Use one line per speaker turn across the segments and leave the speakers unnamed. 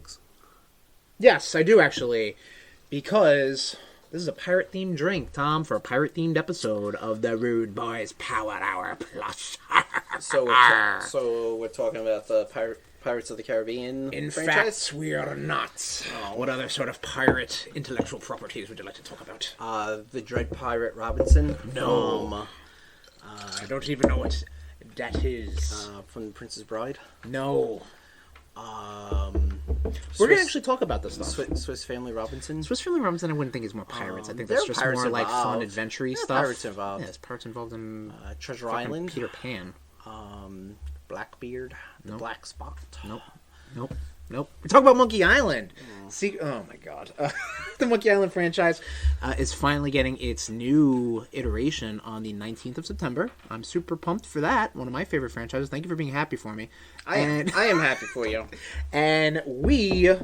drinks?
Yes, I do actually, because this is a pirate-themed drink, Tom, for a pirate-themed episode of the RudeBoyz Power Hour Plus.
So we're talking about the Pirates of the Caribbean
In
franchise?
fact, we are not. What other sort of pirate intellectual properties would you like to talk about?
The Dread Pirate Robinson.
No. I don't even know what that is.
From The Princess Bride.
No.
Swiss,
We're going to actually talk about this stuff.
Swiss Family Robinson.
Swiss Family Robinson, I wouldn't think is more pirates. I think that's just
pirates
more like fun,
involved.
adventure-y
There are
stuff.
pirates involved.
Yeah, there's pirates involved in
Treasure
fucking
Island.
Peter Pan.
Blackbeard. The Black Spot.
Nope. We're talking about Monkey Island. See, oh my god. The Monkey Island franchise is finally getting its new iteration on the 19th of September. I'm super pumped for that. One of my favorite franchises. Thank you for being happy for me.
I am happy for you.
And we are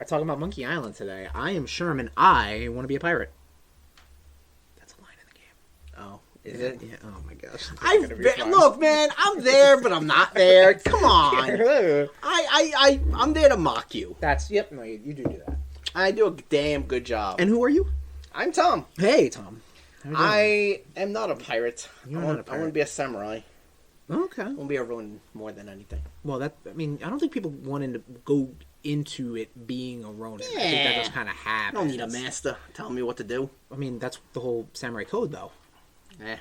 talking about Monkey Island today. I am Sherm and I want to be a pirate. That's a line in the game.
Oh, is it?
Yeah. Oh my gosh.
Look, man, I'm there, but I'm not there. Come on. I'm there to mock you.
Yep. No, you do that.
I do a damn good job.
And who are you?
I'm Tom.
Hey, Tom.
I am not a pirate.
You're
I
not a
want
pirate.
to be a samurai.
Okay.
I want to be a Ronin more than anything.
Well, I don't think people wanted to go into it being a Ronin. I think that just kind of
I
happens.
don't need a master telling me what to do.
I mean, that's the whole samurai code, though.
Eh,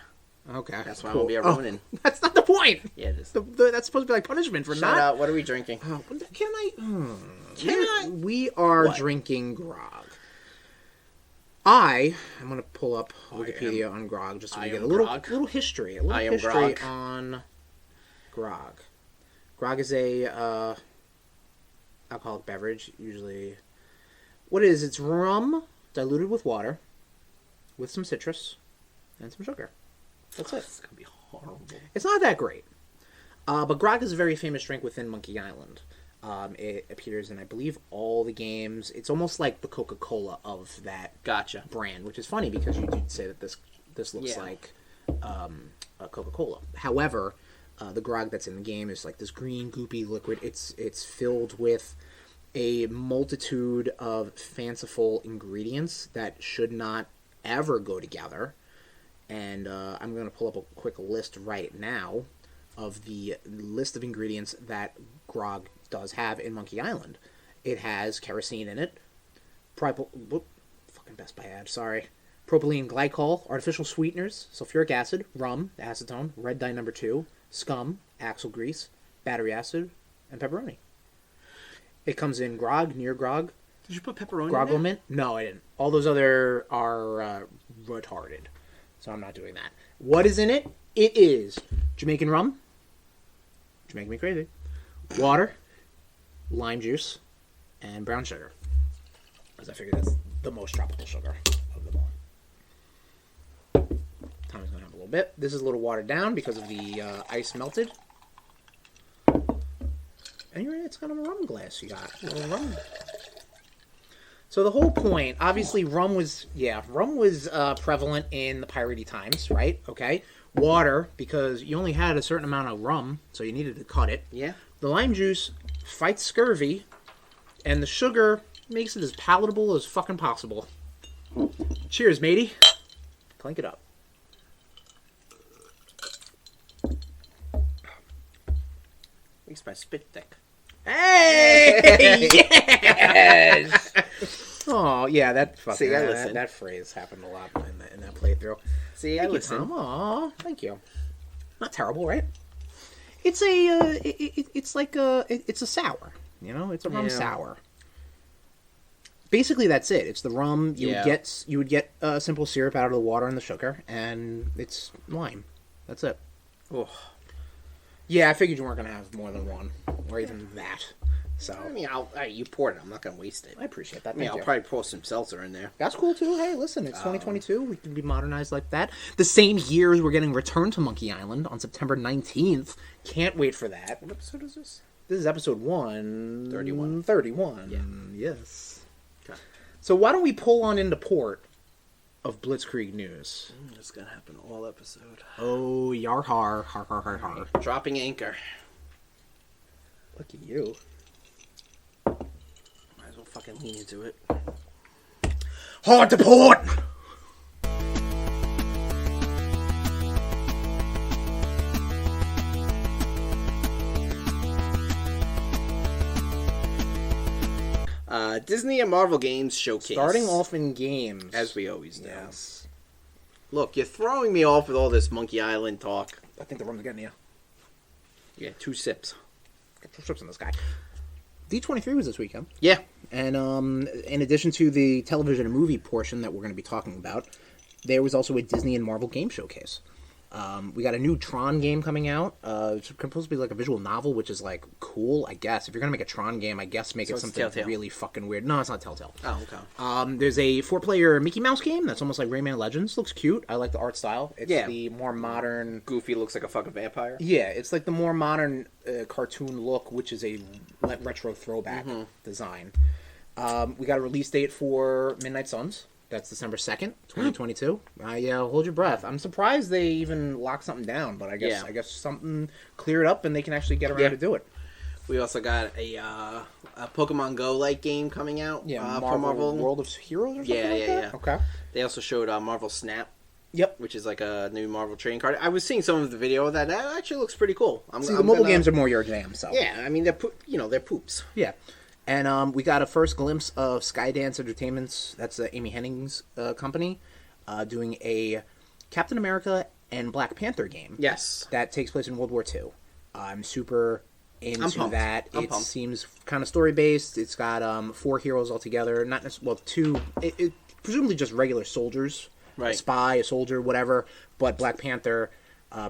Okay.
that's why I
cool.
want to be a Ronin.
Oh, that's not the point.
Yeah, it is.
That's supposed to be like punishment for
Shout
not.
out. What are we drinking?
Oh, can I?
Can I?
We are
What?
drinking grog. I'm going to pull up Wikipedia on grog just so we
I
get a
am
little
grog.
history.
I am
history
grog.
on grog. Grog is a alcoholic beverage, usually. What it is? It's rum diluted with water, with some citrus, and some sugar. That's it.
It's gonna be horrible.
It's not that great. But grog is a very famous drink within Monkey Island. It appears in, I believe, all the games. It's almost like the Coca-Cola of that
Gotcha.
brand, which is funny because you did say that this looks like a Coca-Cola. However, the grog that's in the game is like this green, goopy liquid. It's filled with a multitude of fanciful ingredients that should not ever go together. And I'm going to pull up a quick list right now of the list of ingredients that grog does have in Monkey Island. It has kerosene in it, fucking Best Buy ad, sorry. Propylene glycol, artificial sweeteners, sulfuric acid, rum, acetone, red dye number 2, scum, axle grease, battery acid, and pepperoni. It comes in grog, near grog,
Did you put pepperoni
grog
in there?
mint. No, I didn't. All those other are retarded, so I'm not doing that. What is in it? It is Jamaican rum. You're making me crazy. Water, lime juice, and brown sugar. Because I figure that's the most tropical sugar of them all. Tommy's going to have a little bit. This is a little watered down because of the ice melted. And you're right, it's kind of a rum glass you got. A little rum. So the whole point, obviously rum was prevalent in the piratey times, right? Okay. Water, because you only had a certain amount of rum, so you needed to cut it.
Yeah.
The lime juice fights scurvy, and the sugar makes it as palatable as fucking possible. Cheers, matey. Clink it up.
Makes my spit thick.
Hey! Yes! Oh, yeah, that fucking
See, I listen.
that phrase happened a lot in that playthrough.
See, I listen.
Tom. Aw, thank you. Not terrible, right? It's a it's a sour. You know, it's a rum sour. Basically, that's it. It's the rum. You would get simple syrup out of the water and the sugar, and it's lime. That's it.
Oh.
Yeah, I figured you weren't gonna have more than one, or even that. So
I mean, you poured it. I'm not gonna waste it.
I appreciate that.
I mean,
Thank
I'll
you.
probably pour some seltzer in there.
That's cool too. Hey, listen, it's 2022. We can be modernized like that. The same year as we're getting Return to Monkey Island on September 19th. Can't wait for that.
What episode is this?
This is episode 131.
31.
Yeah. Yes.
Okay.
So why don't we pull on into port of Blitzkrieg news?
It's gonna happen all episode.
Oh, yar har, har har har har.
Dropping anchor.
Look at you.
fucking lean into it.
Hard to port!
Disney and Marvel games showcase.
Starting off in games.
As we always do.
Yes.
Look, you're throwing me off with all this Monkey Island talk.
I think the room's getting you.
Yeah, 2 sips.
Get 2 sips in this guy. D23 was this weekend.
Yeah.
And in addition to the television and movie portion that we're going to be talking about, there was also a Disney and Marvel game showcase. We got a new Tron game coming out. It's supposed to be like a visual novel, which is like cool, I guess. If you're gonna make a Tron game, I guess make it something really fucking weird. No, it's not Telltale.
Oh, okay.
There's a 4-player Mickey Mouse game that's almost like Rayman Legends. Looks cute. I like the art style. It's the more modern.
Goofy looks like a fucking vampire.
Yeah, it's like the more modern cartoon look, which is a retro throwback design. We got a release date for Midnight Suns. That's December 2nd, 2022. Yeah, hold your breath. I'm surprised they even locked something down, but I guess something cleared up and they can actually get around to do it.
We also got a Pokemon Go-like game coming out.
Yeah,
for Marvel
World of Heroes or something like that?
Yeah.
Okay.
They also showed Marvel Snap.
Yep.
Which is like a new Marvel trading card. I was seeing some of the video of that. That actually looks pretty cool.
The mobile games are more your jam, so.
Yeah, I mean, they're poops.
Yeah. And we got a first glimpse of Skydance Entertainment's, that's Amy Hennig's company, doing a Captain America and Black Panther game.
Yes.
That takes place in World War II. I'm super into that.
I'm
it
pumped.
Seems kind of story-based. It's got 4 heroes altogether. Not necessarily, 2, presumably just regular soldiers.
Right.
A spy, a soldier, whatever. But Black Panther,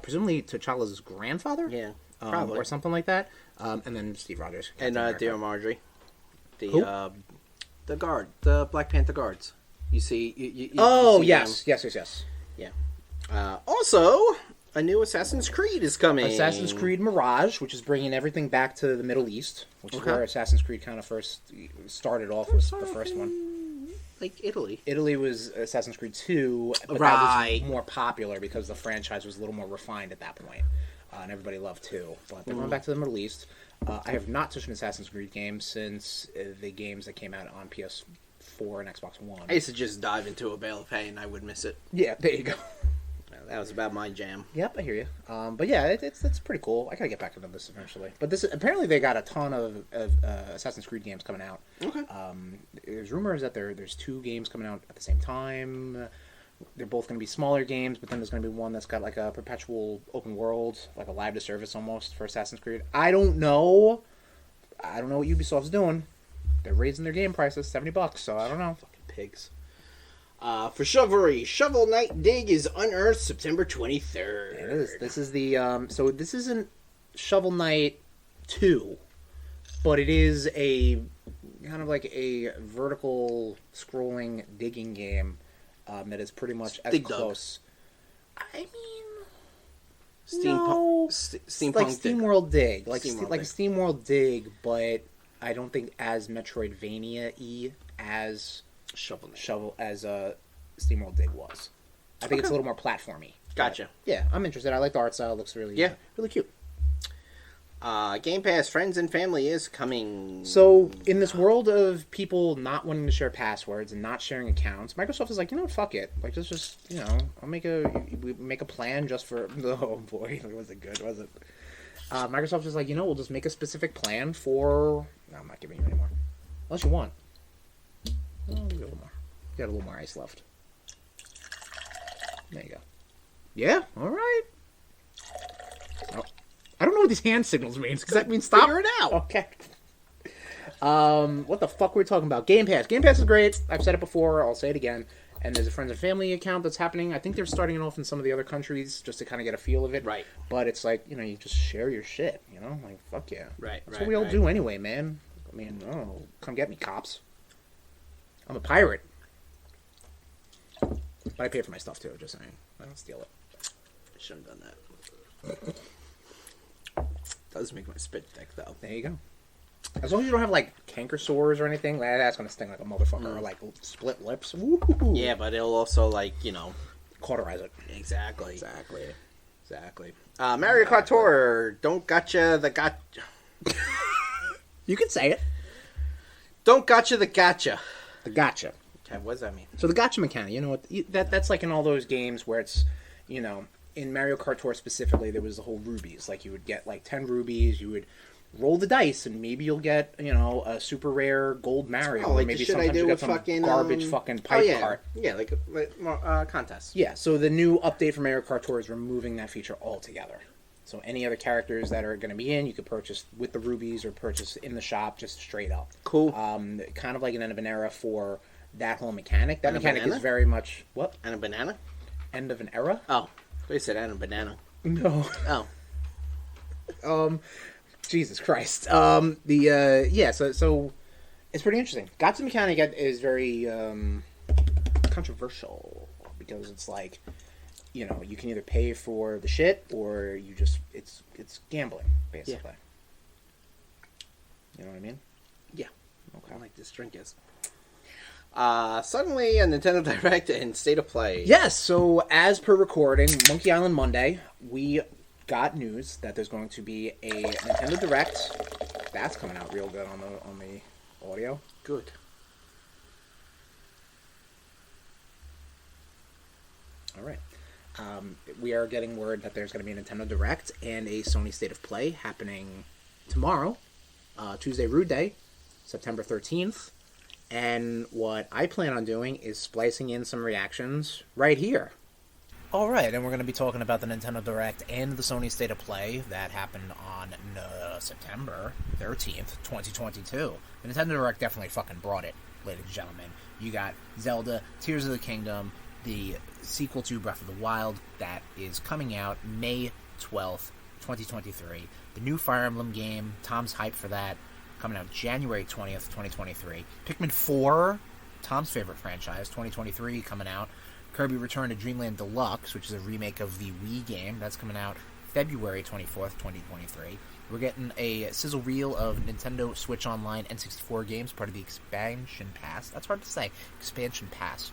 presumably T'Challa's grandfather?
Yeah, probably.
Or something like that. And then Steve Rogers.
And Dear Marjorie. The guard, the Black Panther guards. You see? You
yes.
Yeah. Also, a new Assassin's Creed is coming.
Assassin's Creed Mirage, which is bringing everything back to the Middle East, which is where Assassin's Creed kind of first started off, was the first one.
Like Italy.
Italy was Assassin's Creed 2, but
right.
that was more popular because the franchise was a little more refined at that point, and everybody loved 2. But they're going back to the Middle East. I have not touched an Assassin's Creed game since the games that came out on PS4 and Xbox One.
I used to just dive into a bale of hay and I would miss it.
Yeah, there you go.
That was about my jam.
Yep, I hear you. But yeah, it's pretty cool. I gotta get back into this eventually. But this apparently they got a ton of Assassin's Creed games coming out.
Okay.
There's rumors that there's 2 games coming out at the same time. They're both going to be smaller games, but then there's going to be one that's got like a perpetual open world, like a live to service almost for Assassin's Creed. I don't know what Ubisoft's doing. They're raising their game prices $70, so I don't know.
Fucking pigs. For Chivalry, Shovel Knight Dig is unearthed September 23rd.
It is. This is the so this isn't Shovel Knight 2, but it is a kind of like a vertical scrolling digging game. That is pretty much as close. I mean,
steampunk,
like SteamWorld Dig, like
SteamWorld
SteamWorld Dig, but I don't think as Metroidvania-y as SteamWorld Dig was. I think it's a little more platformy.
Gotcha.
Yeah, I'm interested. I like the art style. It looks really really cute.
Game Pass Friends and Family is coming.
So, in this world of people not wanting to share passwords and not sharing accounts, Microsoft is like, you know what, fuck it. Like, just I'll make a plan just for... Oh, boy. Was it good? Was it? Microsoft is like, we'll just make a specific plan for... No, I'm not giving you any more. Unless you want. Oh, a little more. Got a little more ice left. There you go. Yeah, all right. Oh. I don't know what these hand signals means. Does that mean stop?
Figure it out.
Okay. What the fuck were we talking about? Game Pass. Game Pass is great. I've said it before. I'll say it again. And there's a friends and family account that's happening. I think they're starting it off in some of the other countries just to kind of get a feel of it.
Right.
But it's like, you just share your shit, Like, fuck yeah.
Right,
That's what we all do anyway, man. I mean, come get me, cops. I'm a pirate. But I pay for my stuff, too, just saying. I don't steal it.
I shouldn't have done that. Does make my spit thick, though.
There you go. As long as you don't have, like, canker sores or anything, that's going to sting like a motherfucker. Or, like, split lips. Woo-hoo-hoo.
Yeah, but it'll also, like,
cauterize it.
Exactly. Mario Kart Tour, don't gotcha the got...
You can say it.
Don't gotcha the gotcha.
The gotcha.
Okay, what does that mean?
So the gotcha mechanic, you know, that's like in all those games where it's, you know, in Mario Kart Tour specifically, there was the whole rubies. Like, you would get, like, 10 rubies, you would roll the dice, and maybe you'll get, you know, a super rare gold Mario.
Oh, like
or maybe
the shit I
sometimes
do
you
with
get some
fucking
garbage fucking pipe cart.
Yeah, like contests.
Yeah, so the new update for Mario Kart Tour is removing that feature altogether. So any other characters that are going to be in, you could purchase with the rubies or purchase in the shop just straight up.
Cool.
Kind of like an end of an era for that whole mechanic. That
And a
mechanic
banana?
is very much... What?
And a banana?
End of an era?
Oh, they said and a banana.
No.
Oh.
Jesus Christ. So it's pretty interesting. Gotcha mechanic is very controversial because it's like, you know, you can either pay for the shit or you just it's gambling basically. You know what I mean?
Yeah.
Okay.
I like this drink is. Suddenly a Nintendo Direct and State of Play.
Yes, so as per recording, Monkey Island Monday, we got news that there's going to be a Nintendo Direct. That's coming out real good on the audio.
Good.
All right. We are getting word that there's going to be a Nintendo Direct and a Sony State of Play happening tomorrow, Tuesday Rude Day, September 13th. And what I plan on doing is splicing in some reactions right here. All right, and we're going to be talking about the Nintendo Direct and the Sony State of Play that happened on September 13th, 2022. The Nintendo Direct definitely fucking brought it, ladies and gentlemen. You got Zelda, Tears of the Kingdom, the sequel to Breath of the Wild that is coming out May 12th, 2023. The new Fire Emblem game, Tom's hyped for that, coming out January 20th, 2023. Pikmin 4, Tom's favorite franchise, 2023, coming out. Kirby Return to Dreamland Deluxe, which is a remake of the Wii game. That's coming out February 24th, 2023. We're getting a sizzle reel of Nintendo Switch Online N64 games, part of the Expansion Pass. That's hard to say. Expansion Pass.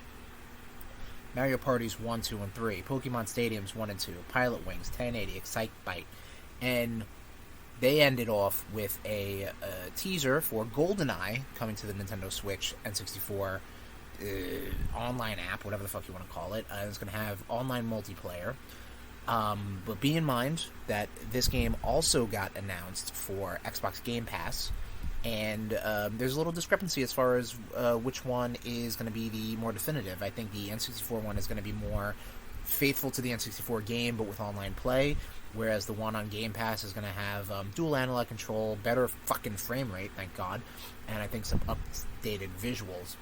Mario Parties 1, 2, and 3. Pokemon Stadiums 1 and 2. Pilot Wings, 1080, Excite Bite. And they ended off with a teaser for GoldenEye coming to the Nintendo Switch N64 online app, whatever the fuck you want to call it. It's going to have online multiplayer. But be in mind that this game also got announced for Xbox Game Pass, and there's a little discrepancy as far as which one is going to be the more definitive. I think the N64 one is going to be more faithful to the N64 game, but with online play, whereas the one on Game Pass is going to have dual analog control, better fucking frame rate, thank God, and I think some updated visuals.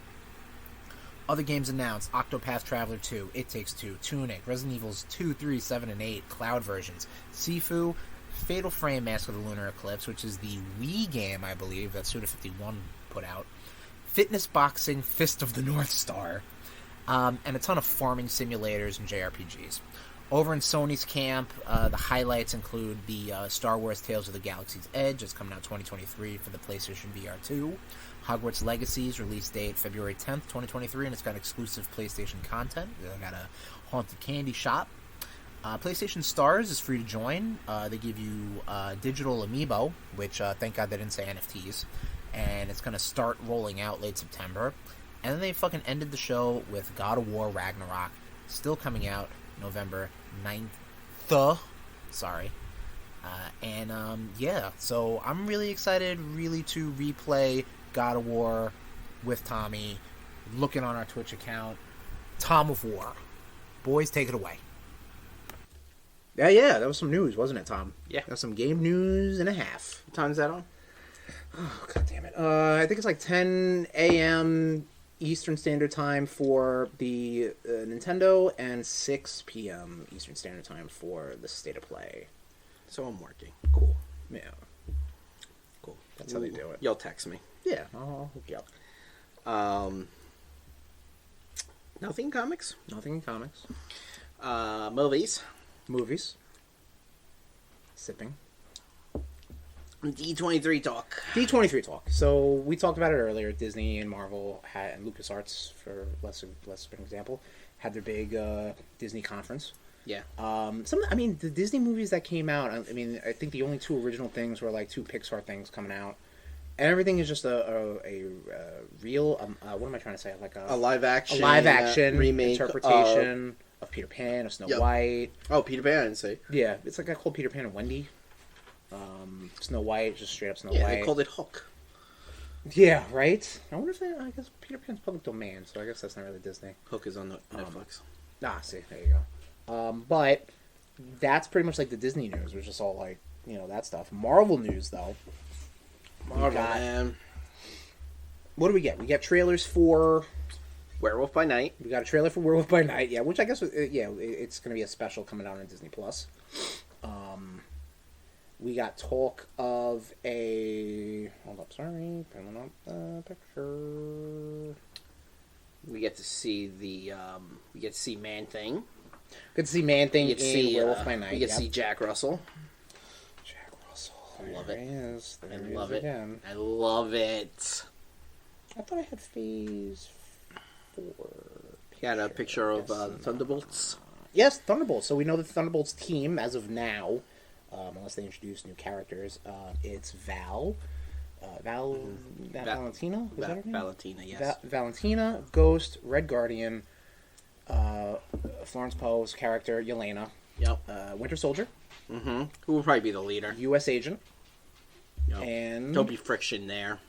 Other games announced: Octopath Traveler 2, It Takes Two, Tunic, Resident Evils 2, 3, 7, and 8, cloud versions, Sifu, Fatal Frame, Mask of the Lunar Eclipse, which is the Wii game, I believe, that Suda51 put out, Fitness Boxing, Fist of the North Star, and a ton of farming simulators and JRPGs. Over in Sony's camp, the highlights include the Star Wars Tales of the Galaxy's Edge, it's coming out 2023 for the PlayStation VR 2. Hogwarts Legacy's release date February 10th, 2023, and it's got exclusive PlayStation content. They got a Haunted Candy Shop. PlayStation Stars is free to join. They give you digital amiibo, which thank God they didn't say NFTs, and it's going to start rolling out late September. And then they fucking ended the show with God of War Ragnarok, still coming out November 9th. Sorry. Yeah, so I'm really excited to replay God of War with Tommy, looking on our Twitch account. Tom of War. Boys, take it away. Yeah, that was some news, wasn't it, Tom?
Yeah.
That's some game news and a half.
What time is that on?
Oh, God damn it. I think it's like 10 a.m. Eastern Standard Time for the Nintendo, and 6 p.m. Eastern Standard Time for the State of Play.
So I'm working. Cool.
Yeah.
Cool.
That's how they do it.
You'll text me.
Yeah, I'll hook you up.
Nothing in comics?
Nothing in comics.
Movies.
Movies. Sipping.
D23 talk.
D23 talk. So we talked about it earlier. Disney and Marvel and LucasArts, for less of an example, had their big Disney conference.
Yeah.
The Disney movies that came out, I think the only two original things were like 2 Pixar things coming out. And everything is just a real, what am I trying to say? Like
a live action.
A live action
remake
interpretation of Peter Pan, of Snow White.
Oh, Peter Pan, I didn't say.
Yeah, it's like I called Peter Pan and Wendy. Snow White, just straight up Snow White.
Yeah, they called it Hook.
Yeah, right? I wonder if I guess Peter Pan's public domain, so I guess that's not really Disney.
Hook is on Netflix.
See, there you go. But that's pretty much like the Disney news, which is all like, that stuff. Marvel news, though.
Man.
What do we get? We get trailers for
Werewolf by Night.
We got a trailer for Werewolf by Night, yeah, which I guess, it's going to be a special coming out on Disney+. We got talk of a... Hold up, sorry. Pulling up the picture.
We get to see Man-Thing.
Good to see Man-Thing in Werewolf by Night.
We get to see Jack Russell.
I love it.
I love it.
Again.
I love it.
I thought I had Phase 4.
You got a picture of the Thunderbolts?
Yes, Thunderbolts. So we know the Thunderbolts team, as of now, unless they introduce new characters, it's Val. Valentina? Is that her name?
Valentina, yes.
Valentina, Ghost, Red Guardian, Florence Poe's character, Yelena.
Yep.
Winter Soldier.
Mm-hmm. Who will probably be the leader?
U.S. Agent.
Yep.
And...
There'll be friction there.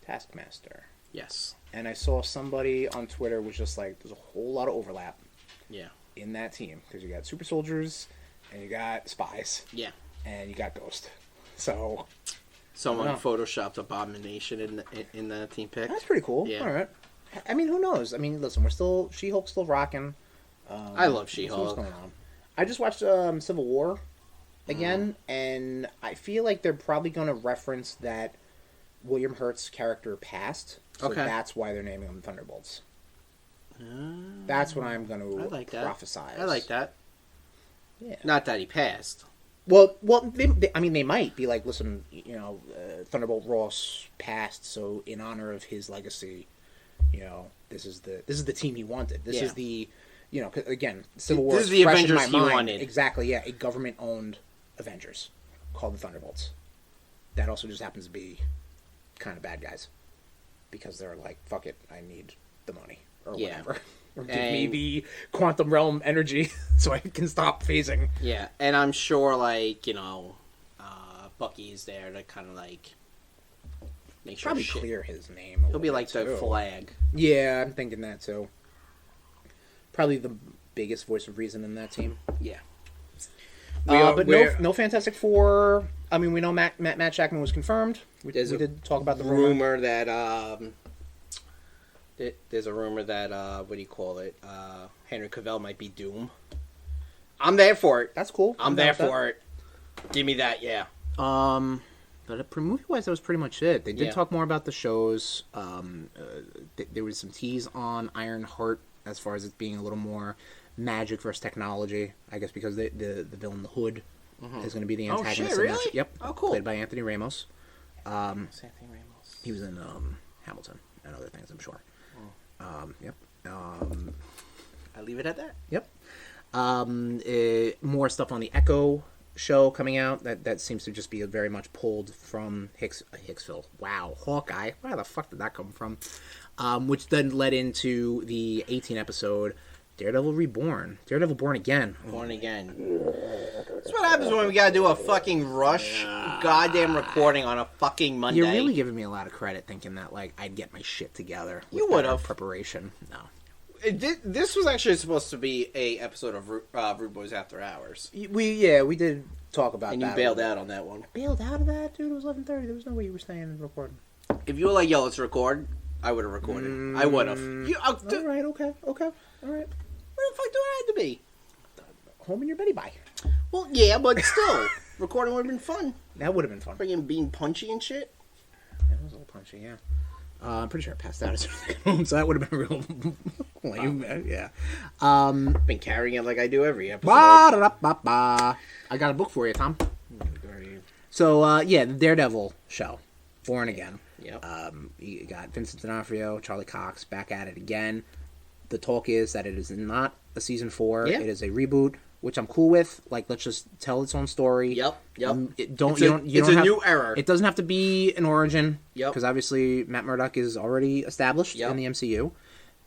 Taskmaster.
Yes.
And I saw somebody on Twitter was just like, there's a whole lot of overlap.
Yeah.
In that team. Because you got super soldiers, and you got spies.
Yeah.
And you got Ghost. So...
Someone photoshopped Abomination in the team pick.
That's pretty cool.
Yeah.
All right. I mean, who knows? I mean, listen, She-Hulk's still rocking.
I love She-Hulk.
What's going on? I just watched Civil War again, and I feel like they're probably going to reference that William Hurt's character passed. So that's why they're naming them Thunderbolts. That's what I'm going to prophesize.
I like that.
Yeah.
Not that he passed.
Well, they might be like, listen, Thunderbolt Ross passed, so in honor of his legacy, this is the team he wanted. This is the, again, Civil War.
This is the Avengers he wanted.
Exactly, yeah, a government-owned Avengers called the Thunderbolts. That also just happens to be kind of bad guys because they're like, fuck it, I need the money or whatever. Or give me the quantum realm energy so I can stop phasing.
Yeah, and I'm sure, Bucky is there to kind of, make sure
probably clear his name.
He'll be like the flag.
Yeah, I'm thinking that too. Probably the biggest voice of reason in that team.
Yeah.
But no Fantastic Four. I mean, we know Matt Shackman was confirmed. We did talk about the
rumor that there's a rumor that what do you call it? Henry Cavill might be Doom. I'm there for it.
That's cool.
I'm there for it. Give me that, yeah.
But movie-wise, that was pretty much it. They did talk more about the shows. There was some tease on Ironheart as far as it being a little more magic versus technology. I guess because the villain, the Hood, is going to be the antagonist.
Oh, shit, really?
In that yep.
Oh, cool.
Played by Anthony Ramos.
Anthony Ramos.
He was in Hamilton and other things, I'm sure. Yep.
I leave it at that.
Yep. More stuff on the Echo show coming out that seems to just be very much pulled from Hicksville. Wow, Hawkeye. Where the fuck did that come from? Which then led into the 18 episode Daredevil Reborn. Daredevil Born Again.
Born Again. That's what happens when we gotta do a fucking rush goddamn recording on a fucking Monday.
You're really giving me a lot of credit thinking that I'd get my shit together.
You would have.
Preparation. No.
This was actually supposed to be a episode of RudeBoyz After Hours.
We did talk about that.
And you bailed out on that one.
Bailed out of that? Dude, it was 11:30. There was no way you were staying and recording.
If you were like, yo, let's record, I would have recorded. I would have.
All right, okay. All right.
Where the fuck do I have to be?
Home in your Betty Bye.
Well, yeah, but still. Recording would have been fun.
That would have been fun.
Freaking being punchy and shit.
It was a little punchy, yeah. I'm pretty sure I passed out as soon as I got home, so that would have been real lame. Yeah.
Been carrying it like I do every episode.
I got a book for you, Tom. So, the Daredevil show. Born Again.
Yep.
You got Vincent D'Onofrio, Charlie Cox back at it again. The talk is that it is not a season 4.
Yeah.
It is a reboot which I'm cool with. Like, let's just tell its own story.
Yep.
It's a
new era.
It doesn't have to be an origin.
Yep.
Because obviously Matt Murdock is already established
Yep.
in the MCU,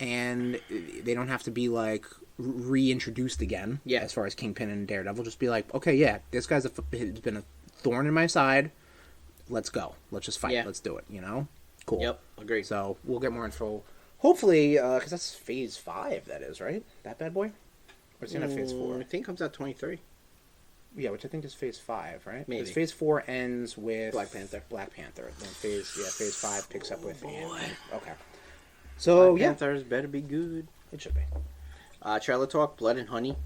and they don't have to be like reintroduced again.
Yeah.
As far as Kingpin and Daredevil, just be like, okay, yeah, this guy's has been a thorn in my side. Let's go. Let's just fight.
Yeah.
Let's do it. You know. Cool.
Yep. Agreed.
So we'll get more info. Hopefully, because that's Phase 5. That is right. That bad boy. Or is it not Phase 4?
I think it comes out 23.
Yeah, which I think is Phase 5, right?
Maybe.
Because Phase 4 ends with
Black Panther.
Then Phase 5 picks up with
boy.
Okay. So
Black
yeah,
Panthers better be good.
it should be.
Trailer talk, Blood and Honey.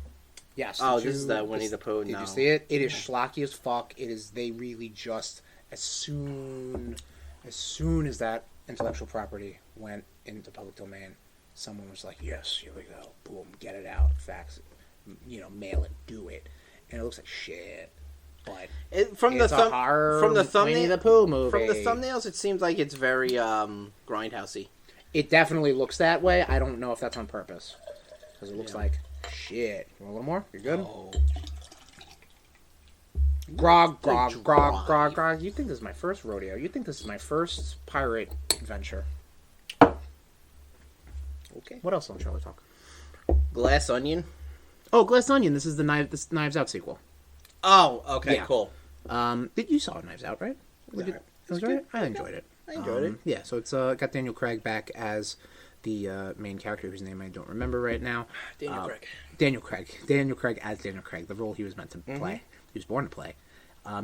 Yes.
Oh, this is the Winnie the Pooh.
Did
No.
you see it? It is schlocky as fuck. It is. They really just as soon as that intellectual property went into public domain, someone was like, "Yes, here we go. Boom, get it out. Fax, mail it, do it." And it looks like shit. But
From the thumbnail,
Winnie the Pooh movie.
From the thumbnails, it seems like it's very grindhousey.
It definitely looks that way. I don't know if that's on purpose. Because it looks like shit. You want a little more? You're good?
Oh.
Grog. You think this is my first rodeo. You think this is my first pirate adventure.
Okay.
What else on Trailer Talk?
Glass Onion.
Oh, Glass Onion. This is the Knives Out sequel.
Oh, okay,
Yeah.
cool.
You saw Knives Out, right?
It
was right? I enjoyed it.
I enjoyed it.
Yeah, so it's got Daniel Craig back as the main character whose name I don't remember right now.
Daniel Craig.
Daniel Craig as Daniel Craig, the role he was meant to play. He was born to play.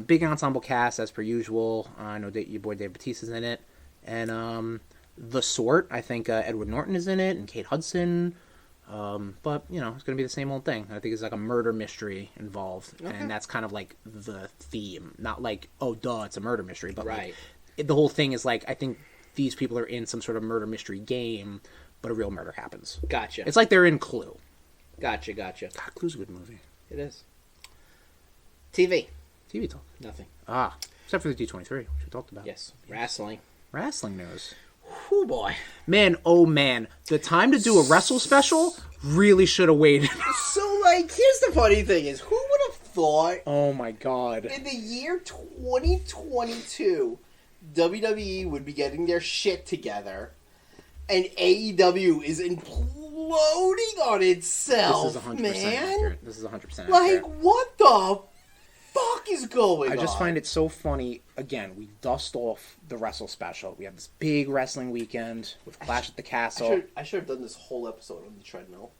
Big ensemble cast as per usual. I know that your boy Dave Bautista's in it, and The Sort. I think Edward Norton is in it, and Kate Hudson. But it's gonna be the same old thing. I think it's like a murder mystery involved, and that's kind of like the theme. Not like, oh duh, it's a murder mystery, but
right.
The whole thing is like, I think these people are in some sort of murder mystery game, but a real murder happens.
Gotcha.
It's like they're in Clue.
Gotcha.
God, Clue's a good movie.
It is. TV
talk.
Nothing.
Except for the D23, which we talked about.
Yes. Wrestling
news.
Oh boy.
Man, oh man. The time to do a wrestle special really should have waited.
So, here's the funny thing is, who would have thought
Oh my god.
in the year 2022, WWE would be getting their shit together, and AEW is imploding on itself,
This is 100%
man?
accurate. This is 100% accurate.
What the fuck is going on?
I just find it so funny. Again, we dust off the wrestle special. We have this big wrestling weekend with Clash at the Castle.
I should have done this whole episode on the treadmill.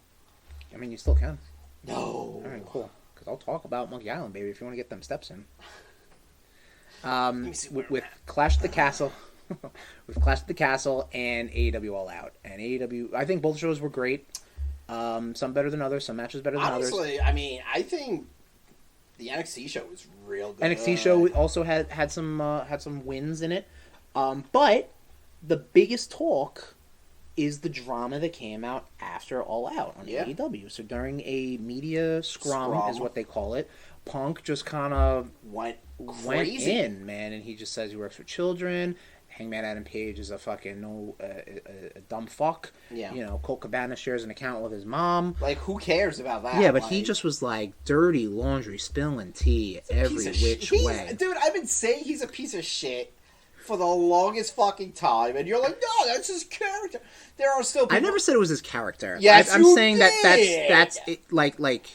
I mean, you still can.
No.
All right, cool. Because I'll talk about Monkey Island, baby, if you want to get them steps in. With Clash at the Castle, with Clash at the Castle and AEW All Out, and AEW, I think both shows were great. Some better than others, some matches better than others.
Honestly, I mean, I think the NXT show was real good.
NXT show also had some wins in it, but the biggest talk is the drama that came out after All Out on AEW. So during a media scrum is what they call it, Punk just kind of went in, man, and he just says he works with children. Hangman Adam Page is a fucking a dumb fuck. Yeah. Colt Cabana shares an account with his mom.
Who cares about that?
Yeah, but he just was like dirty laundry, spilling tea every which way.
Dude, I've been saying he's a piece of shit for the longest fucking time, and you're like, no, that's his character. There are still people...
I never said it was his character.
Yes,
I'm saying
did.
that's it, like.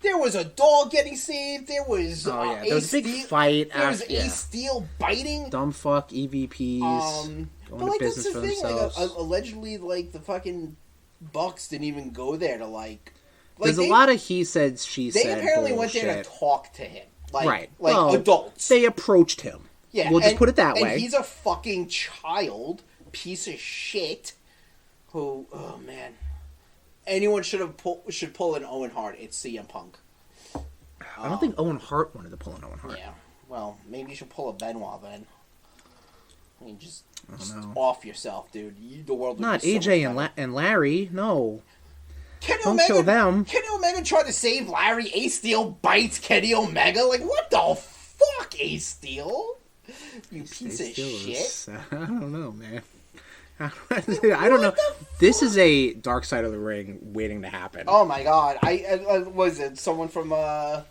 There was a dog getting saved. There was
there was a big fight.
There was Ace Steel biting.
Dumb fuck EVPs.
Going to business
for themselves.
Allegedly, the fucking Bucks didn't even go there to
There's a lot of he said, she said.
They apparently
bullshit.
went there to talk to him,
right?
Adults.
They approached him.
Yeah,
we'll just put it that way.
And he's a fucking child, piece of shit. Who? Oh man. Anyone should pull an Owen Hart. It's CM Punk.
I don't think Owen Hart wanted to pull an Owen Hart.
Yeah. Well, maybe you should pull a Benoit then. I mean, just off yourself, dude. The world.
Not AJ and Larry. No.
Don't
kill them.
Kenny Omega tried to save Larry. Ace Steel bites Kenny Omega. What the fuck, Ace Steel? You piece of shit.
I don't know, man. I don't know. This is a Dark Side of the Ring waiting to happen.
Oh my god! I was it someone from the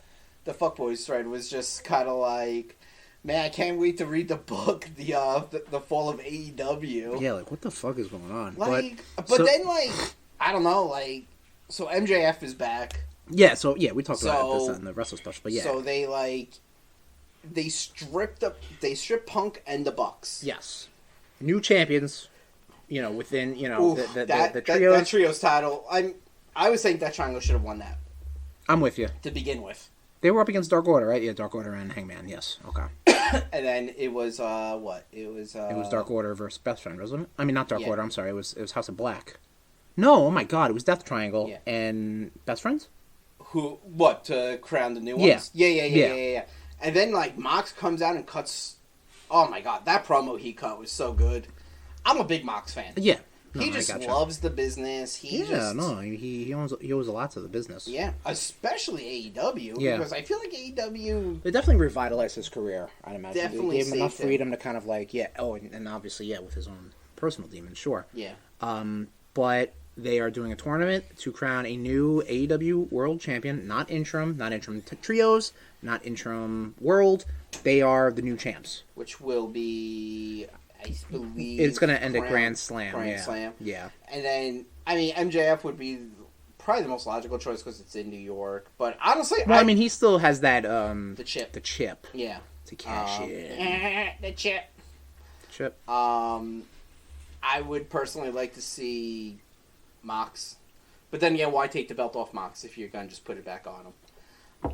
Fuckboys thread was just kind of like, man, I can't wait to read the book, the fall of AEW.
Yeah, like what the fuck is going on?
Like, but then like I don't know, like so MJF is back.
Yeah, so yeah, we talked about this in the Wrestle Special, but yeah.
So they stripped Punk and the Bucks.
Yes, new champions. Within the
trios. That trios title. I was saying that Triangle should have won that.
I'm with you.
To begin with,
they were up against Dark Order, right? Yeah, Dark Order and Hangman. Yes, okay.
And then it was what? It was
Dark Order versus Best Friend, wasn't it? I mean, not Dark Order. I'm sorry. It was House of Black. No, oh my God, it was Death Triangle and Best Friends.
Who? What to crown the new ones? Yeah. And then like Mox comes out and cuts. Oh my God, that promo he cut was so good. I'm a big Mox fan.
Yeah. No,
he just loves the business. He
owes a lot to the business.
Yeah, especially AEW. Yeah. Because I feel like AEW...
They definitely revitalized his career, I'd imagine.
Definitely
they gave him enough freedom to kind of like, and obviously, with his own personal demons, sure.
Yeah.
But they are doing a tournament to crown a new AEW World Champion, not interim trios, not interim world. They are the new champs.
Which will be... I believe
it's going to end at Grand Slam.
Yeah. And then, I mean, MJF would be probably the most logical choice because it's in New York. But honestly,
I mean, he still has that
the chip.
The chip.
Yeah.
To cash in.
The chip. I would personally like to see Mox, but then why take the belt off Mox if you're going to just put it back on him?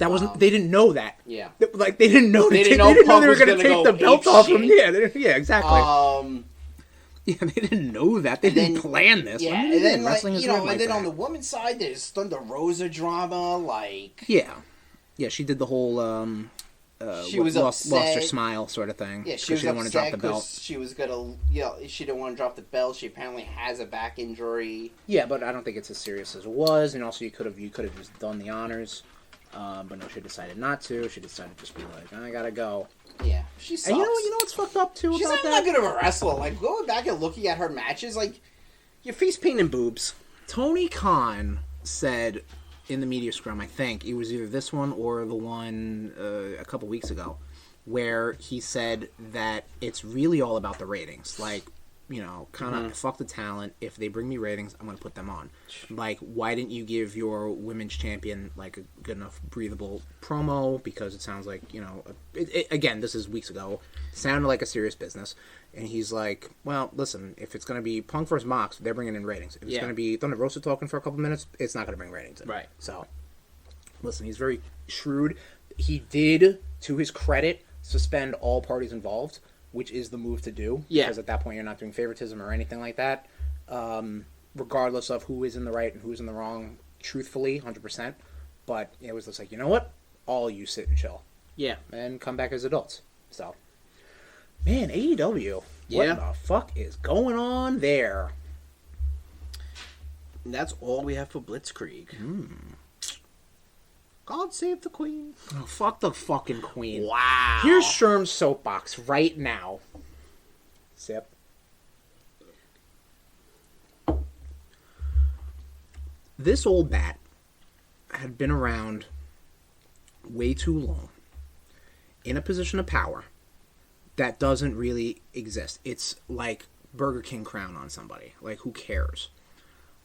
That wasn't. They didn't know that.
Yeah.
Like they didn't know. They didn't know they were going to take the belt off him. Yeah. Exactly. Yeah, they didn't know that. They didn't plan this.
Yeah, and then and then on the woman's side, there's Thunder Rosa drama. Like.
Yeah. She did the whole. She was lost her smile sort of thing.
Yeah, she didn't want to drop the belt. She was gonna. She didn't want to drop the belt. She apparently has a back injury.
Yeah, but I don't think it's as serious as it was. And also, you could have just done the honors. But no, she decided not to. She decided to just be like, I gotta go.
Yeah, she sucks.
And you know what's fucked up too
She's
about that?
She's not that good of a wrestler. Like, going back and looking at her matches, like, your face painting boobs.
Tony Khan said in the media scrum, I think, it was either this one or the one a couple weeks ago, where he said that it's really all about the ratings. Like, kind of fuck the talent. If they bring me ratings, I'm going to put them on. Like, why didn't you give your women's champion, like, a good enough breathable promo? Because it sounds like, again, this is weeks ago. It sounded like a serious business. And he's like, well, listen, if it's going to be Punk versus Mox, they're bringing in ratings. If it's going to be Thunder Rosa talking for a couple minutes, it's not going to bring ratings in.
Right.
So, listen, he's very shrewd. He did, to his credit, suspend all parties involved, which is the move to do.
Yeah.
Because at that point, you're not doing favoritism or anything like that. Regardless of who is in the right and who's in the wrong, truthfully, 100%. But it was just like, you know what? All you sit and chill.
Yeah.
And come back as adults. So, man, AEW. What the fuck is going on there?
And that's all we have for Blitzkrieg. God save the Queen.
Oh, fuck the fucking Queen.
Wow.
Here's Sherm's soapbox right now. Sip. This old bat had been around way too long in a position of power that doesn't really exist. It's like Burger King crown on somebody. Like, who cares?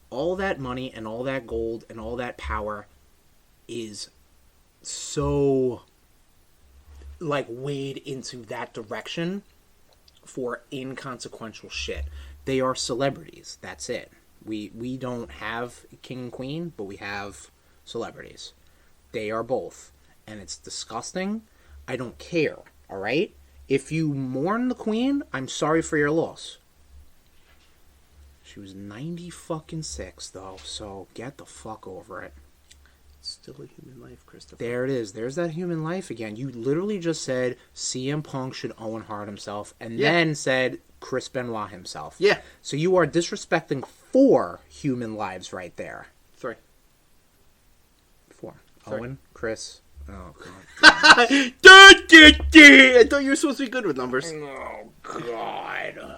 All that money and all that gold and all that power is so, like, weighed into that direction for inconsequential shit. They are celebrities. That's it. We don't have king and queen, but we have celebrities. They are both. And it's disgusting. I don't care, all right? If you mourn the queen, I'm sorry for your loss. She was 96, though, so get the fuck over it.
Still a human life, Christopher.
There it is. There's that human life again. You literally just said CM Punk should Owen Hart himself, and then said Chris Benoit himself.
Yeah.
So you are disrespecting 4 human lives right there.
3.
4.
3.
Owen, Chris. Oh, God.
I thought you were supposed to be good with numbers.
Oh, God.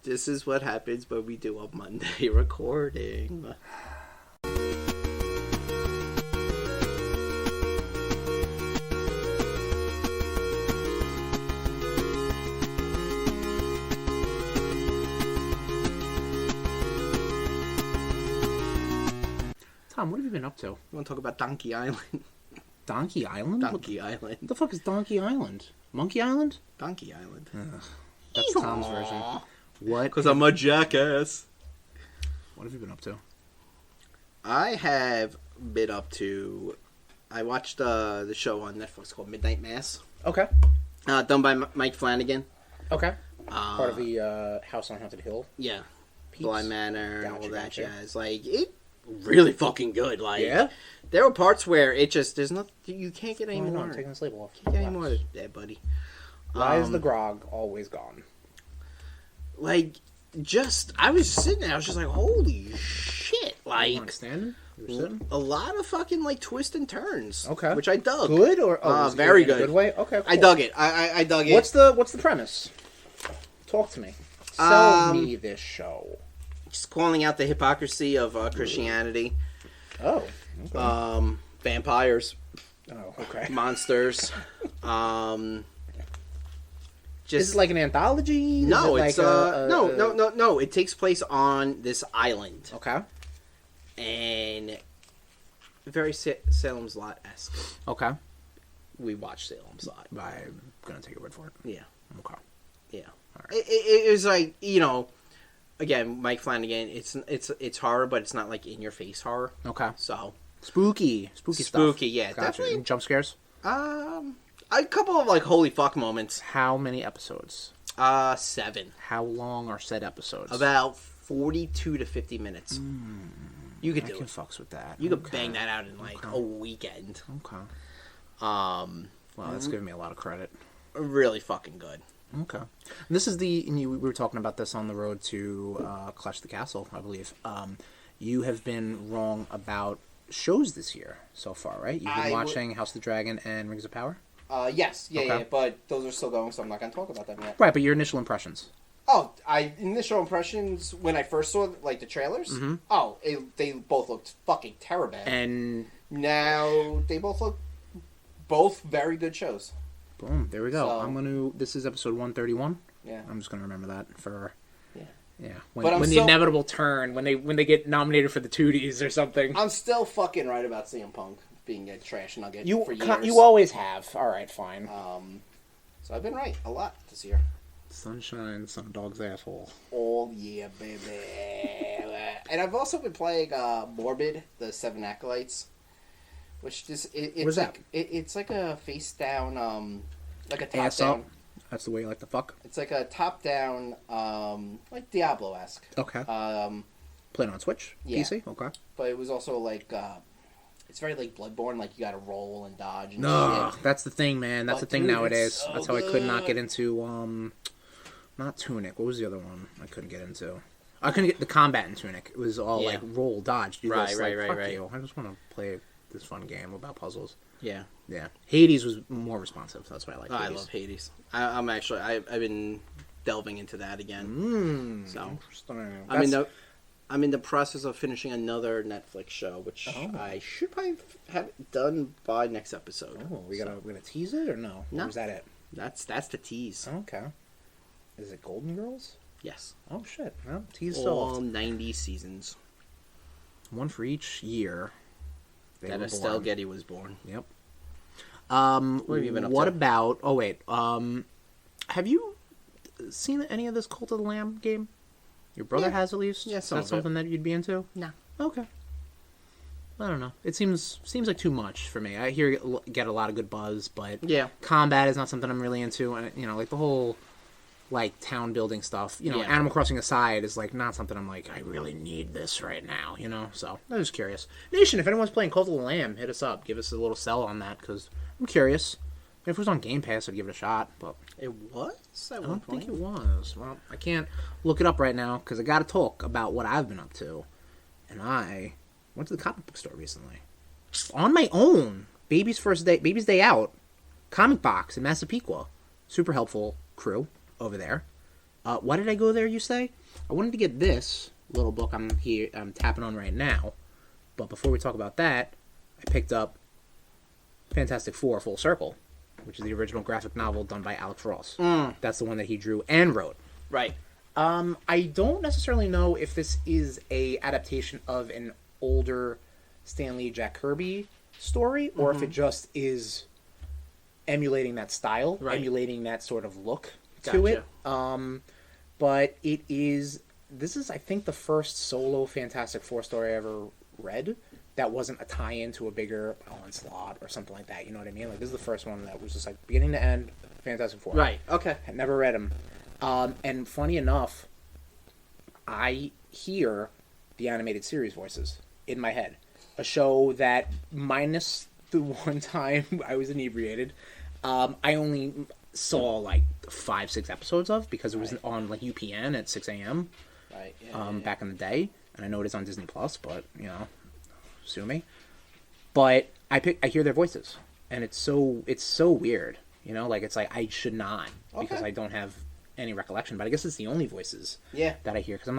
This is what happens when we do a Monday recording.
Tom, what have you been up to?
You want to talk about Donkey Island?
Donkey Island?
Donkey Island.
What the fuck is Donkey Island? Monkey Island?
Donkey Island.
That's Tom's version. What?
Because I'm a jackass.
What have you been up to?
I have been up to... I watched the show on Netflix called Midnight Mass.
Okay.
Done by Mike Flanagan.
Okay. Part of the House on Haunted Hill.
Yeah.
Peeps.
Bly Manor and all that
Gotcha.
jazz. Like, it really fucking good. Like,
Yeah?
There were parts where it just... There's nothing... You can't get any more.
I'm taking this label off.
Can't get any more there, buddy.
Why is the grog always gone?
Like, just... I was sitting there. I was just like, holy shit. Like...
Standing? You were sitting?
A lot of fucking, like, twists and turns.
Okay.
Which I dug.
Good or... Oh,
very
in a
good.
good way? Okay, cool.
I dug it. I dug it.
What's the premise? Talk to me. Sell me this show.
Just calling out the hypocrisy of Christianity.
Oh. Okay.
Vampires.
Oh, okay.
Monsters. Just
Is it like an anthology?
no,
Is it
it's
like
no. It takes place on this island,
Okay.
and very Salem's Lot-esque.
Okay.
We watched Salem's Lot.
I'm gonna take your word for it.
Yeah,
Okay.
yeah.
All right.
It was like, again, Mike Flanagan. It's horror, but it's not like in your face horror.
Okay.
So
Spooky stuff.
spooky, yeah,
Gotcha.
definitely.
And jump scares.
A couple of like holy fuck moments.
How many episodes?
7.
How long are said episodes?
About 42 to 50 minutes. You could
I
do
can
it.
fucks with that.
You could bang that out in like
Okay.
a weekend.
Okay.
Wow,
Well, that's giving me a lot of credit.
really fucking good.
Okay. And this is we were talking about this on the road to Clash the Castle, I believe. You have been wrong about shows this year so far, right? You've been watching House of the Dragon and Rings of Power?
Yes,
Okay.
yeah, but those are still going, so I'm not going to talk about them yet.
Right, but your initial impressions.
Oh, initial impressions when I first saw like the trailers.
Mm-hmm.
Oh, they both looked fucking terrible.
And
now they both very good shows.
boom, there we go.
So-
this is episode 131.
Yeah.
I'm just gonna remember that for
Yeah.
When,
But I'm
when the
still-
inevitable turn, when they get nominated for the Tooties or something.
I'm still fucking right about CM Punk being a trash nugget for years.
You always have. All right, fine.
So I've been right a lot this year.
Sunshine, some dog's asshole.
Oh yeah, baby. And I've also been playing Morbid, the Seven Acolytes, which
What's that?
It's like a face down, like a top
Ass
down.
up. That's the way you like to fuck.
It's like a top down, like Diablo-esque.
Okay. Playing on Switch.
Yeah.
PC. Okay.
But it was also like it's very like Bloodborne. Like you got to roll and dodge and
No,
shit.
that's the thing, man. That's
But
the thing
dude,
nowadays.
it's so
That's how I could not
good.
get into not Tunic. What was the other one I couldn't get into? I couldn't get the combat in Tunic. It was all like roll, dodge, do this. Like, fuck you. I just want to play this fun game about puzzles.
Yeah.
Yeah. Hades was more responsive. That's why I like
Oh,
Hades.
I love Hades. I'm actually I've been delving into that again. So
Interesting.
I'm in the process of finishing another Netflix show, which I should probably have it done by next episode.
Oh, we're gonna tease it or no?
No.
Or is that it?
That's the tease.
Okay. Is it Golden Girls?
Yes.
Oh shit. Well, tease
All
solved.
90 seasons
One for each year.
that Estelle Getty was born.
Yep.
What have you been up
What
to?
about? Oh wait. Have you seen any of this Cult of the Lamb game? Your brother
Yeah.
has at least.
Yeah,
Is
some
that
of it.
something that you'd be into?
No.
Okay. I don't know. It seems like too much for me. I get a lot of good buzz, but
Yeah.
combat is not something I'm really into, and like the whole like town building stuff.
Yeah.
Animal Crossing aside is like not something I'm like I really need this right now. So I'm just curious. Nation, if anyone's playing Cult of the Lamb, hit us up. Give us a little sell on that because I'm curious. If it was on Game Pass, I'd give it a shot, but
It was?
I don't think it was. Well, I can't look it up right now because I got to talk about what I've been up to. And I went to the comic book store recently. On my own. Baby's Day Out. Comic box in Massapequa. Super helpful crew over there. Why did I go there, you say? I wanted to get this little book I'm tapping on right now. But before we talk about that, I picked up Fantastic Four Full Circle, which is the original graphic novel done by Alex Ross. That's the one that he drew and wrote.
Right.
I don't necessarily know if this is a adaptation of an older Stan Lee, Jack Kirby story, or if it just is emulating that style, emulating that sort of look to it. But it is... This is, I think, the first solo Fantastic Four story I ever read that wasn't a tie-in to a bigger onslaught or something like that. You know what I mean? Like, this is the first one that was just like beginning to end, Fantastic Four.
Right. Okay.
I never read them. And funny enough, I hear the animated series voices in my head. A show that, minus the one time I was inebriated, I only saw like 5-6 episodes of because it was on like UPN at 6 a.m.
Right.
Back in the day, and I know it is on Disney Plus, but sue me. But I hear their voices, and it's so weird, like it's like I should not because I don't have any recollection, but I guess it's the only voices that I hear because I'm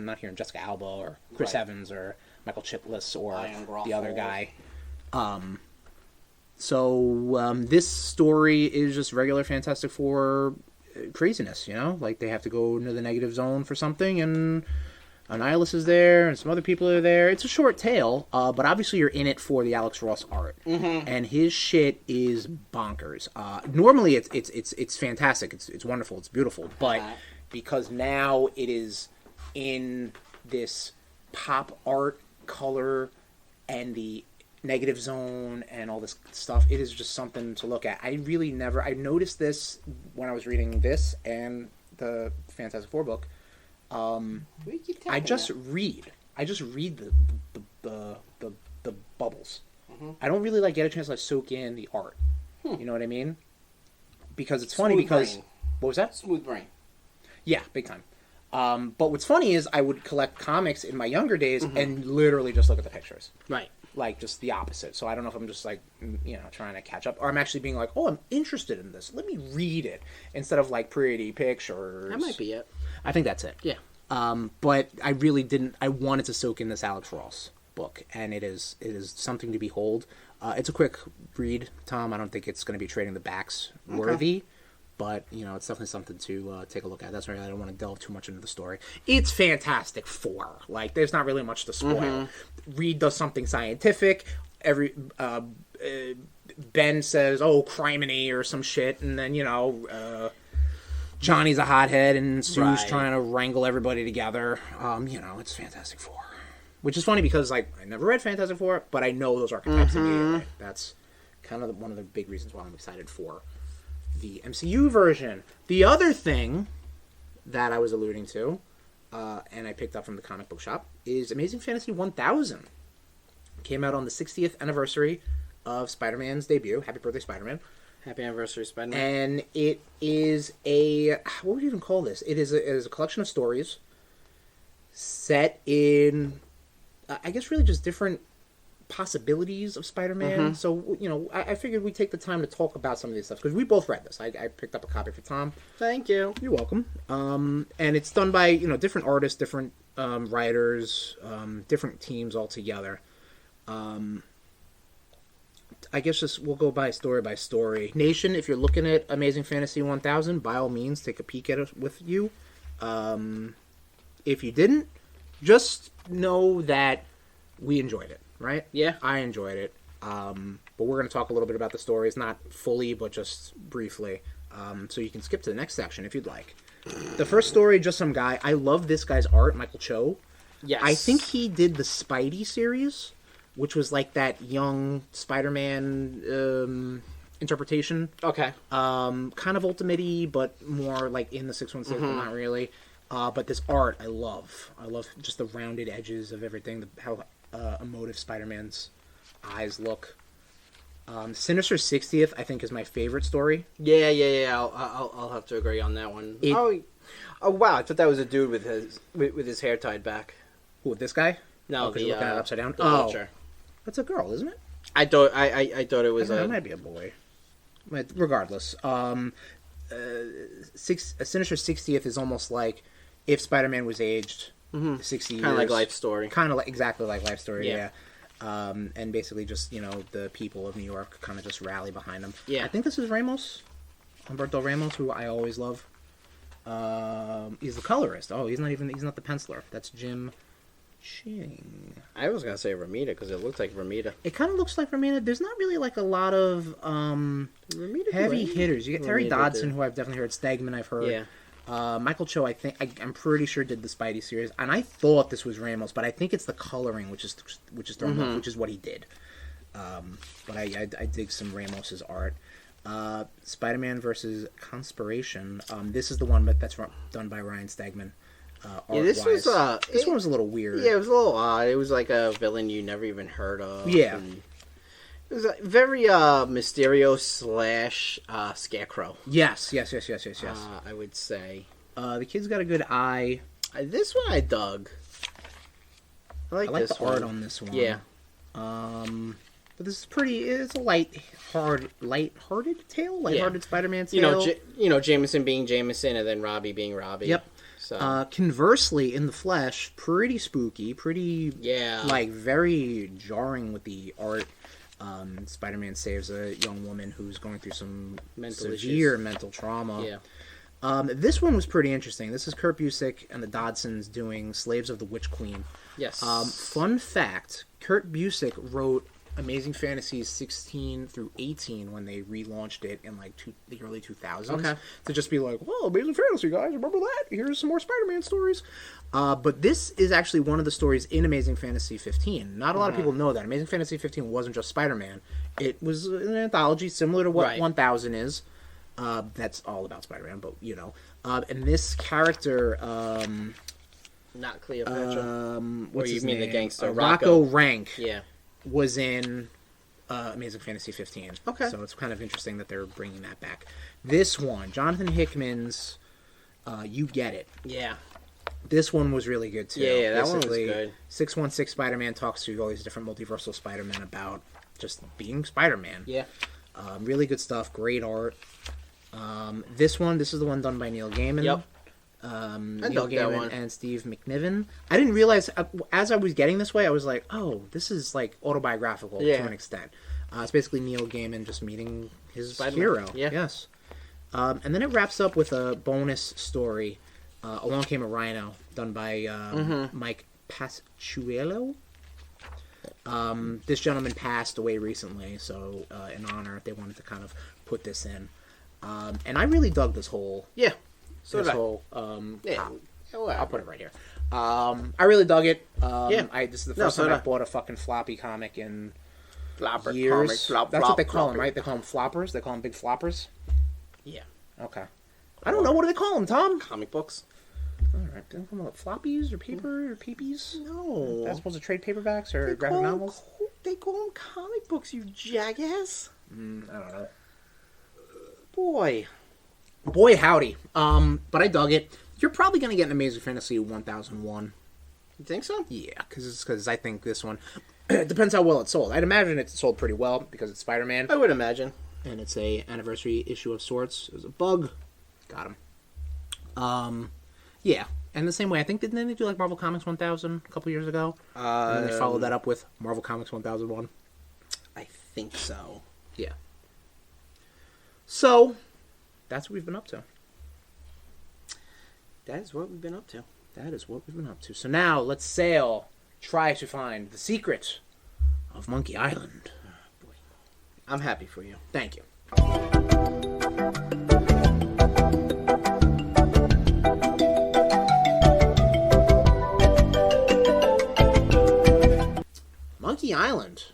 not hearing Jessica Alba or Chris Evans or Michael Chiklis or the other guy. So this story is just regular Fantastic Four craziness, like they have to go into the negative zone for something, and Annihilus is there, and some other people are there. It's a short tale, but obviously you're in it for the Alex Ross art, and his shit is bonkers. Normally it's fantastic, it's wonderful, it's beautiful, but because now it is in this pop art color and the negative zone and all this stuff, it is just something to look at. I noticed this when I was reading this and the Fantastic Four book. I just read the bubbles. I don't really get a chance to soak in the art. You know what I mean? Because it's funny because
brain.
What was that?
Smooth brain.
Yeah, big time. But what's funny is I would collect comics in my younger days and literally just look at the pictures.
Right.
Like, just the opposite. So I don't know if I'm just, trying to catch up. Or I'm actually being like, oh, I'm interested in this. Let me read it. Instead of, pretty pictures.
That might be it.
I think that's it.
Yeah.
But I really didn't... I wanted to soak in this Alex Ross book. And it is something to behold. It's a quick read, Tom. I don't think it's going to be trading the backs worthy. But, it's definitely something to take a look at. That's why I don't want to delve too much into the story. It's Fantastic Four. There's not really much to spoil. Reed does something scientific. Ben says, oh, criminy or some shit. And then, Johnny's a hothead and Sue's trying to wrangle everybody together. It's Fantastic Four. Which is funny because, I never read Fantastic Four, but I know those archetypes immediately. That's kind of one of the big reasons why I'm excited for the MCU version. The other thing that I was alluding to, and I picked up from the comic book shop, is Amazing Fantasy 1000. Came out on the 60th anniversary of Spider-Man's debut. Happy birthday, Spider-Man.
Happy anniversary, Spider-Man.
And it is a... What would you even call this? It is a collection of stories set in, I guess, really just different possibilities of Spider-Man. So, I figured we'd take the time to talk about some of these stuff, because we both read this. I picked up a copy for Tom.
Thank you.
You're welcome. And it's done by, different artists, different writers, different teams altogether. I guess we'll go by story. Nation, if you're looking at Amazing Fantasy 1000, by all means, take a peek at it with you. If you didn't, just know that we enjoyed it. Right?
Yeah.
I enjoyed it. But we're going to talk a little bit about the stories, not fully, but just briefly. So you can skip to the next section if you'd like. The first story, just some guy. I love this guy's art, Michael Cho.
Yes.
I think he did the Spidey series, which was that young Spider-Man interpretation.
Okay.
Kind of Ultimate-y, but more in the 616, but not really. But this art, I love. I love just the rounded edges of everything, how emotive Spider-Man's eyes look. Sinister 60th, I think, is my favorite story.
Yeah. I'll have to agree on that one. Oh wow! I thought that was a dude with his hair tied back.
Who, this guy?
No,
because you're looking at it upside down.
The vulture.
That's a girl, isn't it?
I thought it was.
That might be a boy. Regardless, Sinister 60th is almost like if Spider-Man was aged 60 years.
Kind of like Life Story.
Kind of like, exactly like Life Story, yeah. And basically just, the people of New York kind of just rally behind him.
Yeah.
I think this is Ramos, Humberto Ramos, who I always love. He's the colorist. Oh, he's not the penciler. That's Jim Ching.
I was gonna say Ramita because it looks like Ramita.
It kind of looks like Ramita. There's not really like a lot of heavy hitters. You get Terry Dodson, who I've definitely heard. Stegman, I've heard.
Yeah.
Michael Cho, I'm pretty sure did the Spidey series, and I thought this was Ramos, but I think it's the coloring which is thrown off, which is what he did. But I dig some Ramos's art. Spider-Man versus Conspiration. This is the one that's done by Ryan Stegman.
This was
this one was a little weird.
Yeah, it was a little odd. It was like a villain you never even heard of.
Yeah.
It was very Mysterio / Scarecrow.
Yes.
I would say.
The kid's got a good eye.
This one I dug. I like
the art on this one.
Yeah.
But this is pretty. It's a light-hearted tale. Light-hearted Spider-Man tale.
Jameson being Jameson, and then Robbie being Robbie.
Yep.
So.
Conversely, in the flesh, pretty spooky, very jarring with the art. Spider-Man saves a young woman who's going through some severe mental trauma.
Yeah.
This one was pretty interesting. This is Kurt Busiek and the Dodsons doing Slaves of the Witch Queen.
Yes.
Fun fact, Kurt Busiek wrote Amazing Fantasies 16 through 18 when they relaunched it in the early 2000s.
Okay.
To just be like, well, Amazing Fantasy, guys, remember that? Here's some more Spider-Man stories. But this is actually one of the stories in Amazing Fantasy 15. Not a lot of people know that. Amazing Fantasy 15 wasn't just Spider-Man. It was an anthology similar to what 1000 is. That's all about Spider-Man, but, and this character...
Not Cleopatra.
What's his
mean
name?
the gangster?
Rocco Rank.
Yeah.
Was in Amazing Fantasy 15.
Okay.
So it's kind of interesting that they're bringing that back. This one, Jonathan Hickman's You Get It.
Yeah.
This one was really good, too.
Yeah, that one was good.
616 Spider-Man talks to all these different multiversal Spider-Men about just being Spider-Man.
Yeah.
Really good stuff. Great art. This is the one done by Neil Gaiman.
Yep.
Neil Gaiman and Steve McNiven. I didn't realize, as I was getting this way, I was like, oh, this is like autobiographical to an extent. It's basically Neil Gaiman just meeting his
Spider-Man.
hero.
Yeah.
Yes. And then it wraps up with a bonus story, Along Came a Rhino, done by Mike Pasquallo. This gentleman passed away recently, so in honor, they wanted to kind of put this in. And I really dug this whole...
Yeah. So
I'll put it right here. I really dug it. This is the first time I bought a fucking floppy comic in years. That's what they call them, right? They call them floppers. They call them big floppers.
Yeah.
Okay. I don't know. What do they call them, Tom?
Comic books.
All right. They call them floppies or paper or peepees?
No.
That's supposed to trade paperbacks or graphic novels?
They call them comic books, you jackass.
I don't know.
Boy,
howdy. But I dug it. You're probably going to get an Amazing Fantasy 1001.
You think so?
Yeah, because I think this one... It depends how well it's sold. I'd imagine it's sold pretty well because it's Spider-Man.
I would imagine.
And it's a anniversary issue of sorts. It was a bug. Got him. Yeah. And the same way, I think, didn't they do like Marvel Comics 1000 a couple years ago? And then they followed that up with Marvel Comics 1001.
I think so.
Yeah. So... That's what we've been up to.
That is what we've been up to.
So now, let's try to find the secret of Monkey Island.
Oh, boy. I'm happy for you.
Thank you. Monkey Island.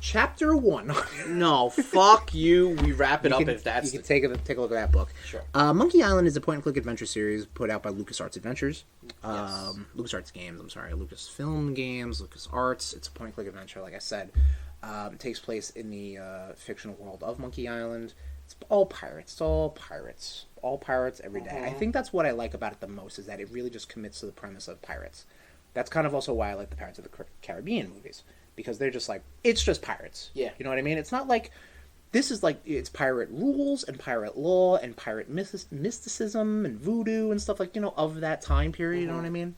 Chapter 1.
No, fuck you. We wrap it up if that's...
You can take a look at that book.
Sure.
Monkey Island is a point-and-click adventure series put out by LucasArts Adventures.
Yes.
LucasArts Games, Lucasfilm Games, LucasArts. It's a point-and-click adventure, like I said. It takes place in the fictional world of Monkey Island. It's all pirates. All pirates every day. I think that's what I like about it the most, is that it really just commits to the premise of pirates. That's kind of also why I like the Pirates of the Caribbean movies. Because they're just like, it's just pirates.
Yeah.
You know what I mean? It's not like This is like, it's pirate rules and pirate law and pirate mysticism and voodoo and stuff like, of that time period, you know what I mean?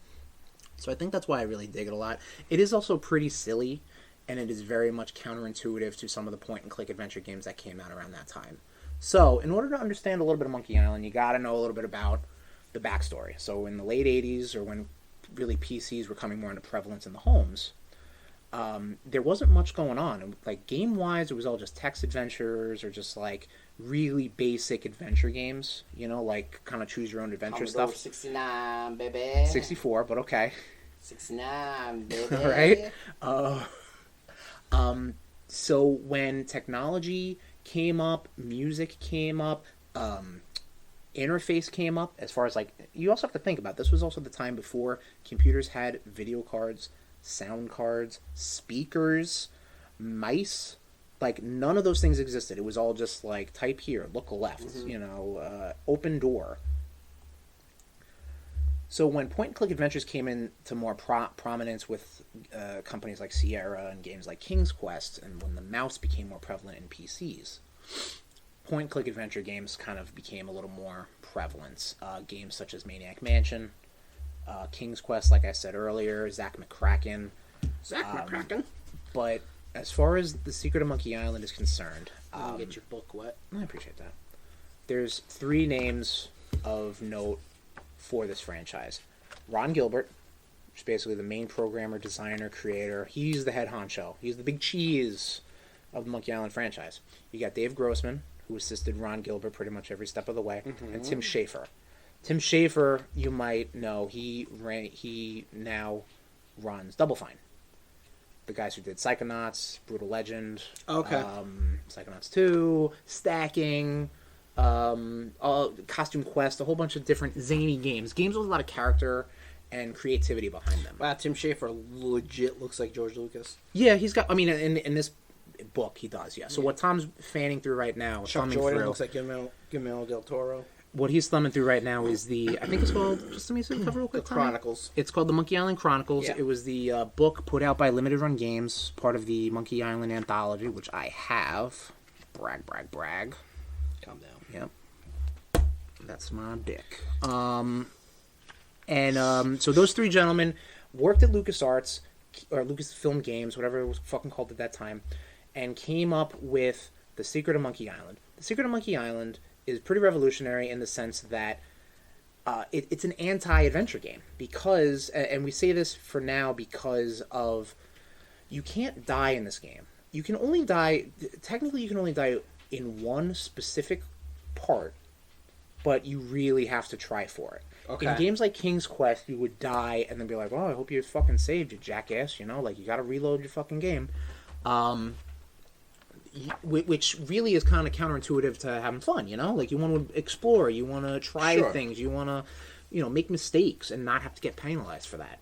So I think that's why I really dig it a lot. It is also pretty silly, and it is very much counterintuitive to some of the point-and-click adventure games that came out around that time. So, in order to understand a little bit of Monkey Island, you gotta know a little bit about the backstory. So, in the late 80s, or when really PCs were coming more into prevalence in the homes, there wasn't much going on. Like, game-wise, it was all just text adventures or just, like, really basic adventure games. Like, kind of choose-your-own-adventure
Commodore
stuff.
69, baby.
64, but okay.
69, baby.
All right? So, when technology came up, music came up, interface came up, as far as, like, you also have to think about, this was also the time before computers had video cards, sound cards, speakers, mice. Like, none of those things existed. It was all just like, type here, look left, open door. So when point-and-click adventures came into more prominence with companies like Sierra and games like King's Quest, and when the mouse became more prevalent in PCs, point-and-click adventure games kind of became a little more prevalent. Games such as Maniac Mansion, King's Quest, like I said earlier, Zach McCracken. But as far as The Secret of Monkey Island is concerned...
get your book wet.
I appreciate that. There's 3 names of note for this franchise. Ron Gilbert, which is basically the main programmer, designer, creator. He's the head honcho. He's the big cheese of the Monkey Island franchise. You got Dave Grossman, who assisted Ron Gilbert pretty much every step of the way, and Tim Schafer. Tim Schafer, you might know, he now runs Double Fine. The guys who did Psychonauts, Brutal Legend, Psychonauts 2, Stacking, Costume Quest, a whole bunch of different zany games. Games with a lot of character and creativity behind them.
Wow, Tim Schafer legit looks like George Lucas.
Yeah, he's got, in this book, he does, yeah. So what Tom's fanning through right now,
Chuck Jordan looks like Guillermo del Toro.
What he's thumbing through right now is I think it's called, just let me see the cover real quick.
The Chronicles.
It's called the Monkey Island Chronicles.
Yeah.
It was the book put out by Limited Run Games, part of the Monkey Island anthology, which I have. Brag, brag, brag.
Calm down.
Yep. That's my dick. So those 3 gentlemen worked at LucasArts, or Lucasfilm Games, whatever it was fucking called at that time, and came up with The Secret of Monkey Island. The Secret of Monkey Island is pretty revolutionary in the sense that it's an anti-adventure game. Because, and we say this for now because of, you can't die in this game. You can only die, technically you can only die in one specific part, but you really have to try for it. Okay. In games like King's Quest, you would die and then be like, "Oh, I hope you fucking saved, you jackass." Like, you gotta reload your fucking game. Which really is kind of counterintuitive to having fun, Like, you want to explore, you want to try things, you want to, make mistakes and not have to get penalized for that,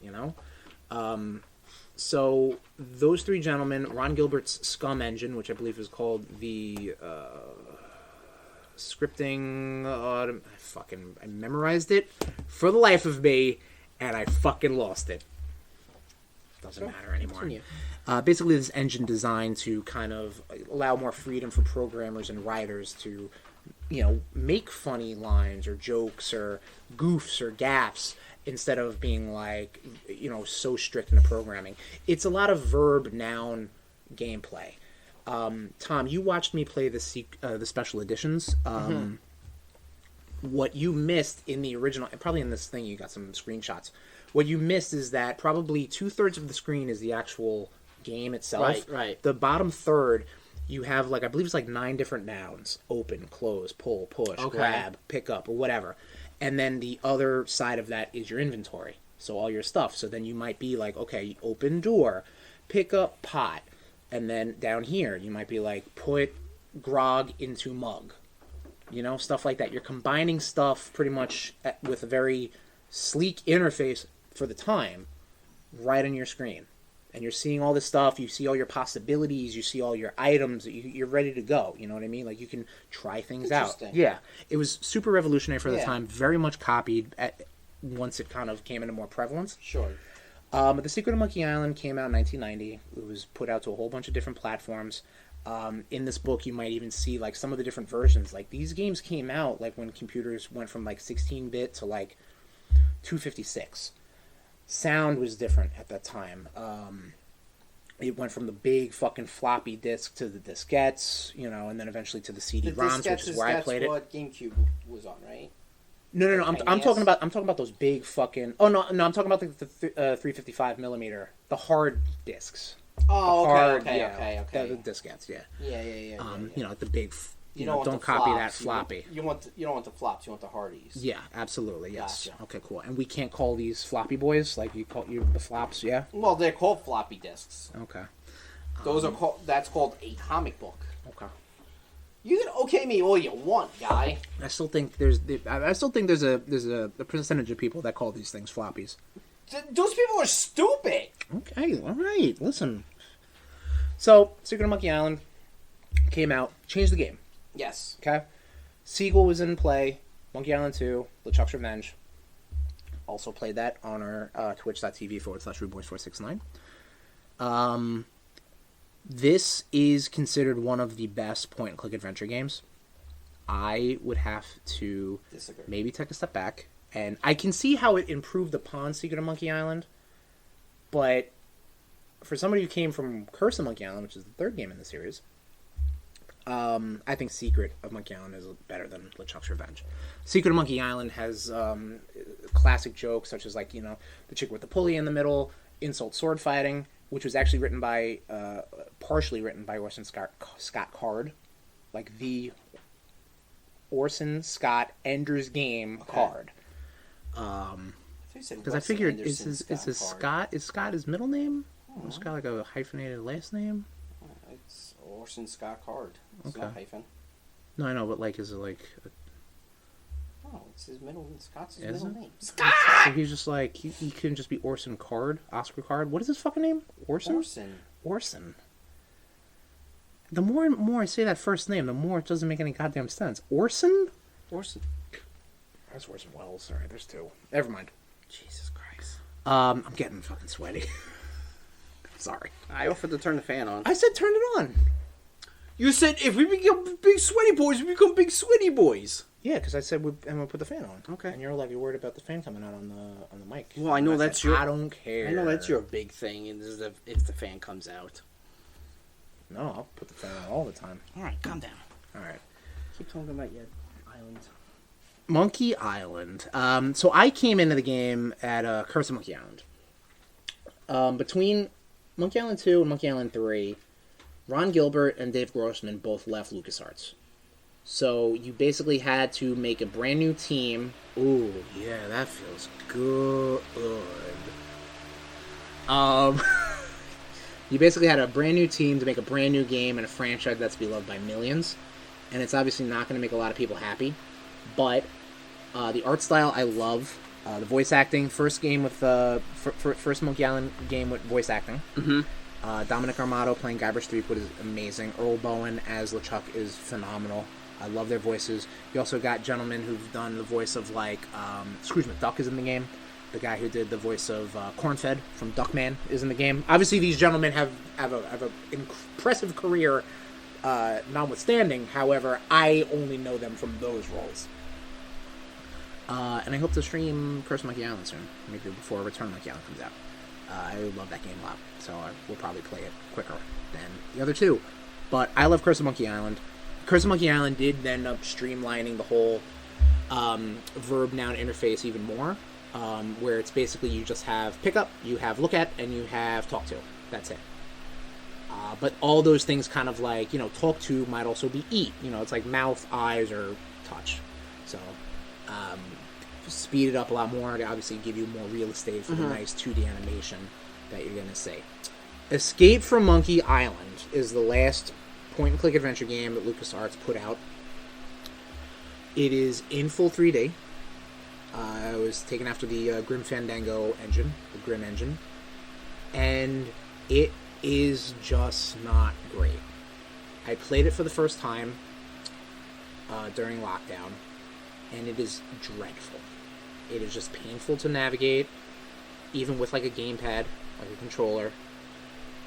So, those 3 gentlemen, Ron Gilbert's Scum engine, which I believe is called the scripting, I memorized it for the life of me, and I fucking lost it. Doesn't matter anymore. Basically, this engine designed to kind of allow more freedom for programmers and writers to, make funny lines or jokes or goofs or gaffes instead of being like, so strict in the programming. It's a lot of verb-noun gameplay. Tom, you watched me play the special editions. What you missed in the original, probably in this thing you got some screenshots. What you missed is that probably 2/3 of the screen is the actual game itself.
Right.
The bottom third, you have I believe it's 9 different nouns: open, close, pull, push, grab, pick up, or whatever. And then the other side of that is your inventory. So all your stuff. So then you might be like, okay, open door, pick up pot. And then down here, you might be like, put grog into mug. Stuff like that. You're combining stuff pretty much with a very sleek interface for the time right on your screen. And you're seeing all this stuff. You see all your possibilities. You see all your items. You're ready to go. You know what I mean? Like, you can try things out. Yeah. It was super revolutionary for the time. Very much copied once it kind of came into more prevalence.
Sure.
But The Secret of Monkey Island came out in 1990. It was put out to a whole bunch of different platforms. In this book, you might even see like some of the different versions. Like these games came out like when computers went from like 16-bit to like 256. Sound was different at that time. It went from the big fucking floppy disk to the diskettes, you know, and then eventually to the CD-ROMs, which is where I played it.
That's what GameCube was on, right?
No. I'm talking about those big fucking. Oh no, I'm talking about the 355 millimeter, the hard discs.
Oh,
okay. The diskettes, yeah.
Yeah.
You know, the big.
You don't want
don't
the
copy
flops.
that floppy.
You don't want the flops. You want the hardies.
Yeah, absolutely. Yes.
Gotcha.
Okay, cool. And we can't call these floppy boys like you call the flops. Yeah.
Well, they're called floppy disks.
Okay.
Those are called. That's called a comic book.
Okay.
You can okay me all you want, guy.
I still think there's a percentage of people that call these things floppies.
Those people are stupid.
Okay. All right. Listen. So, Secret of Monkey Island came out, changed the game.
Yes.
Okay. Sequel was in play. Monkey Island 2, LeChuck's Revenge. Also played that on our twitch.tv/RudeBoyz469. This is considered one of the best point-and-click adventure games. I would have to
disagree.
Maybe take a step back. And I can see how it improved upon Secret of Monkey Island. But for somebody who came from Curse of Monkey Island, which is the third game in the series, I think Secret of Monkey Island is better than LeChuck's Revenge. Secret of Monkey Island has classic jokes such as, like, you know, the chick with the pulley in the middle, insult sword fighting, which was actually partially written by Orson Scott Card, like the Orson Scott Ender's Game card. Because I figured is Scott his middle name? Or is Scott like a hyphenated last name?
It's Orson Scott Card. It's not hyphen.
No, I know, but like, is it like?
Oh, it's his middle. Scott's his middle name.
Scott. So he's just like he couldn't just be Orson Card, Oscar Card. What is his fucking name? Orson. The more and more I say that first name, the more it doesn't make any goddamn sense. Orson. That's Orson Welles. All right, there's two. Never mind.
Jesus Christ.
I'm getting fucking sweaty. Sorry.
I offered to turn the fan on.
I said turn it on.
You said if we become big sweaty boys, we become big sweaty boys.
Yeah, because I said I'm gonna put the fan on.
Okay.
And you're like, you're worried about the fan coming out on the mic.
Well, I know that's your.
I don't care.
I know that's your big thing, is if the fan comes out.
No, I'll put the fan on all the time.
All right, calm down.
All right.
Keep talking about your island.
Monkey Island. So I came into the game at Curse of Monkey Island. Between Monkey Island 2 and Monkey Island 3, Ron Gilbert and Dave Grossman both left LucasArts. So you basically had to make a brand new team. Ooh, yeah, that feels good. You basically had a brand new team to make a brand new game and a franchise that's beloved by millions. And it's obviously not going to make a lot of people happy. But the art style I love. The voice acting, first Monkey Island game with voice acting.
Mm-hmm.
Dominic Armato playing Guybrush Threepwood is amazing. Earl Bowen as LeChuck is phenomenal. I love their voices. You also got gentlemen who've done the voice of, like, Scrooge McDuck is in the game. The guy who did the voice of Cornfed from Duckman is in the game. Obviously, these gentlemen have an impressive career, notwithstanding. However, I only know them from those roles. And I hope to stream Curse of Monkey Island soon, maybe before Return of Monkey Island comes out. I love that game a lot, so I will probably play it quicker than the other two. But I love Curse of Monkey Island. Curse of Monkey Island did end up streamlining the whole verb-noun interface even more, where it's basically you just have pick up, you have look at, and you have talk to. That's it. But all those things kind of like, talk to might also be eat. It's like mouth, eyes, or touch. So speed it up a lot more to obviously give you more real estate for the nice 2D animation that you're going to see. Escape from Monkey Island is the last point-and-click adventure game that LucasArts put out. It is in full 3D. It was taken after the Grim Fandango engine, the Grim engine. And it is just not great. I played it for the first time during lockdown, and it is dreadful. It is just painful to navigate, even with like a gamepad, like a controller,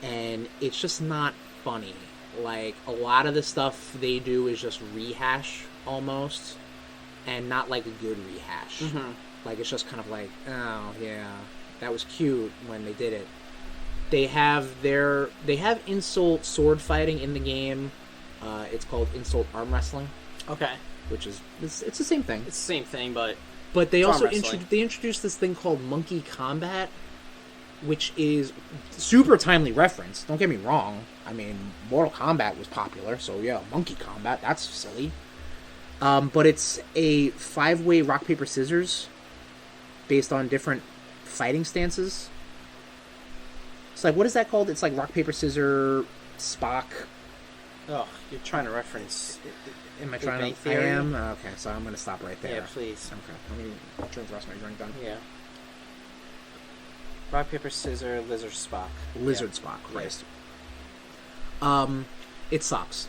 and it's just not funny like a lot of the stuff they do is just rehash almost, and not like a good rehash.
Mm-hmm.
Like it's just kind of like, oh yeah, that was cute when they did it. They have insult sword fighting in the game. It's called insult arm wrestling.
Okay.
Which is it's the same thing.
It's the same thing, but
they also
they
introduced this thing called monkey combat, which is super timely reference. Don't get me wrong. I mean, Mortal Kombat was popular, so yeah, monkey combat, that's silly. But it's a 5-way rock paper scissors based on different fighting stances. It's like, what is that called? It's like rock paper scissor Spock.
Oh, you're trying to reference.
Am I trying to?
Theory?
I am. Okay, so I'm going to stop right there.
Yeah, please.
Okay, let me drink the rest of my drink done.
Yeah. Rock, paper, scissors, lizard, Spock.
Lizard Spock, Christ. It sucks,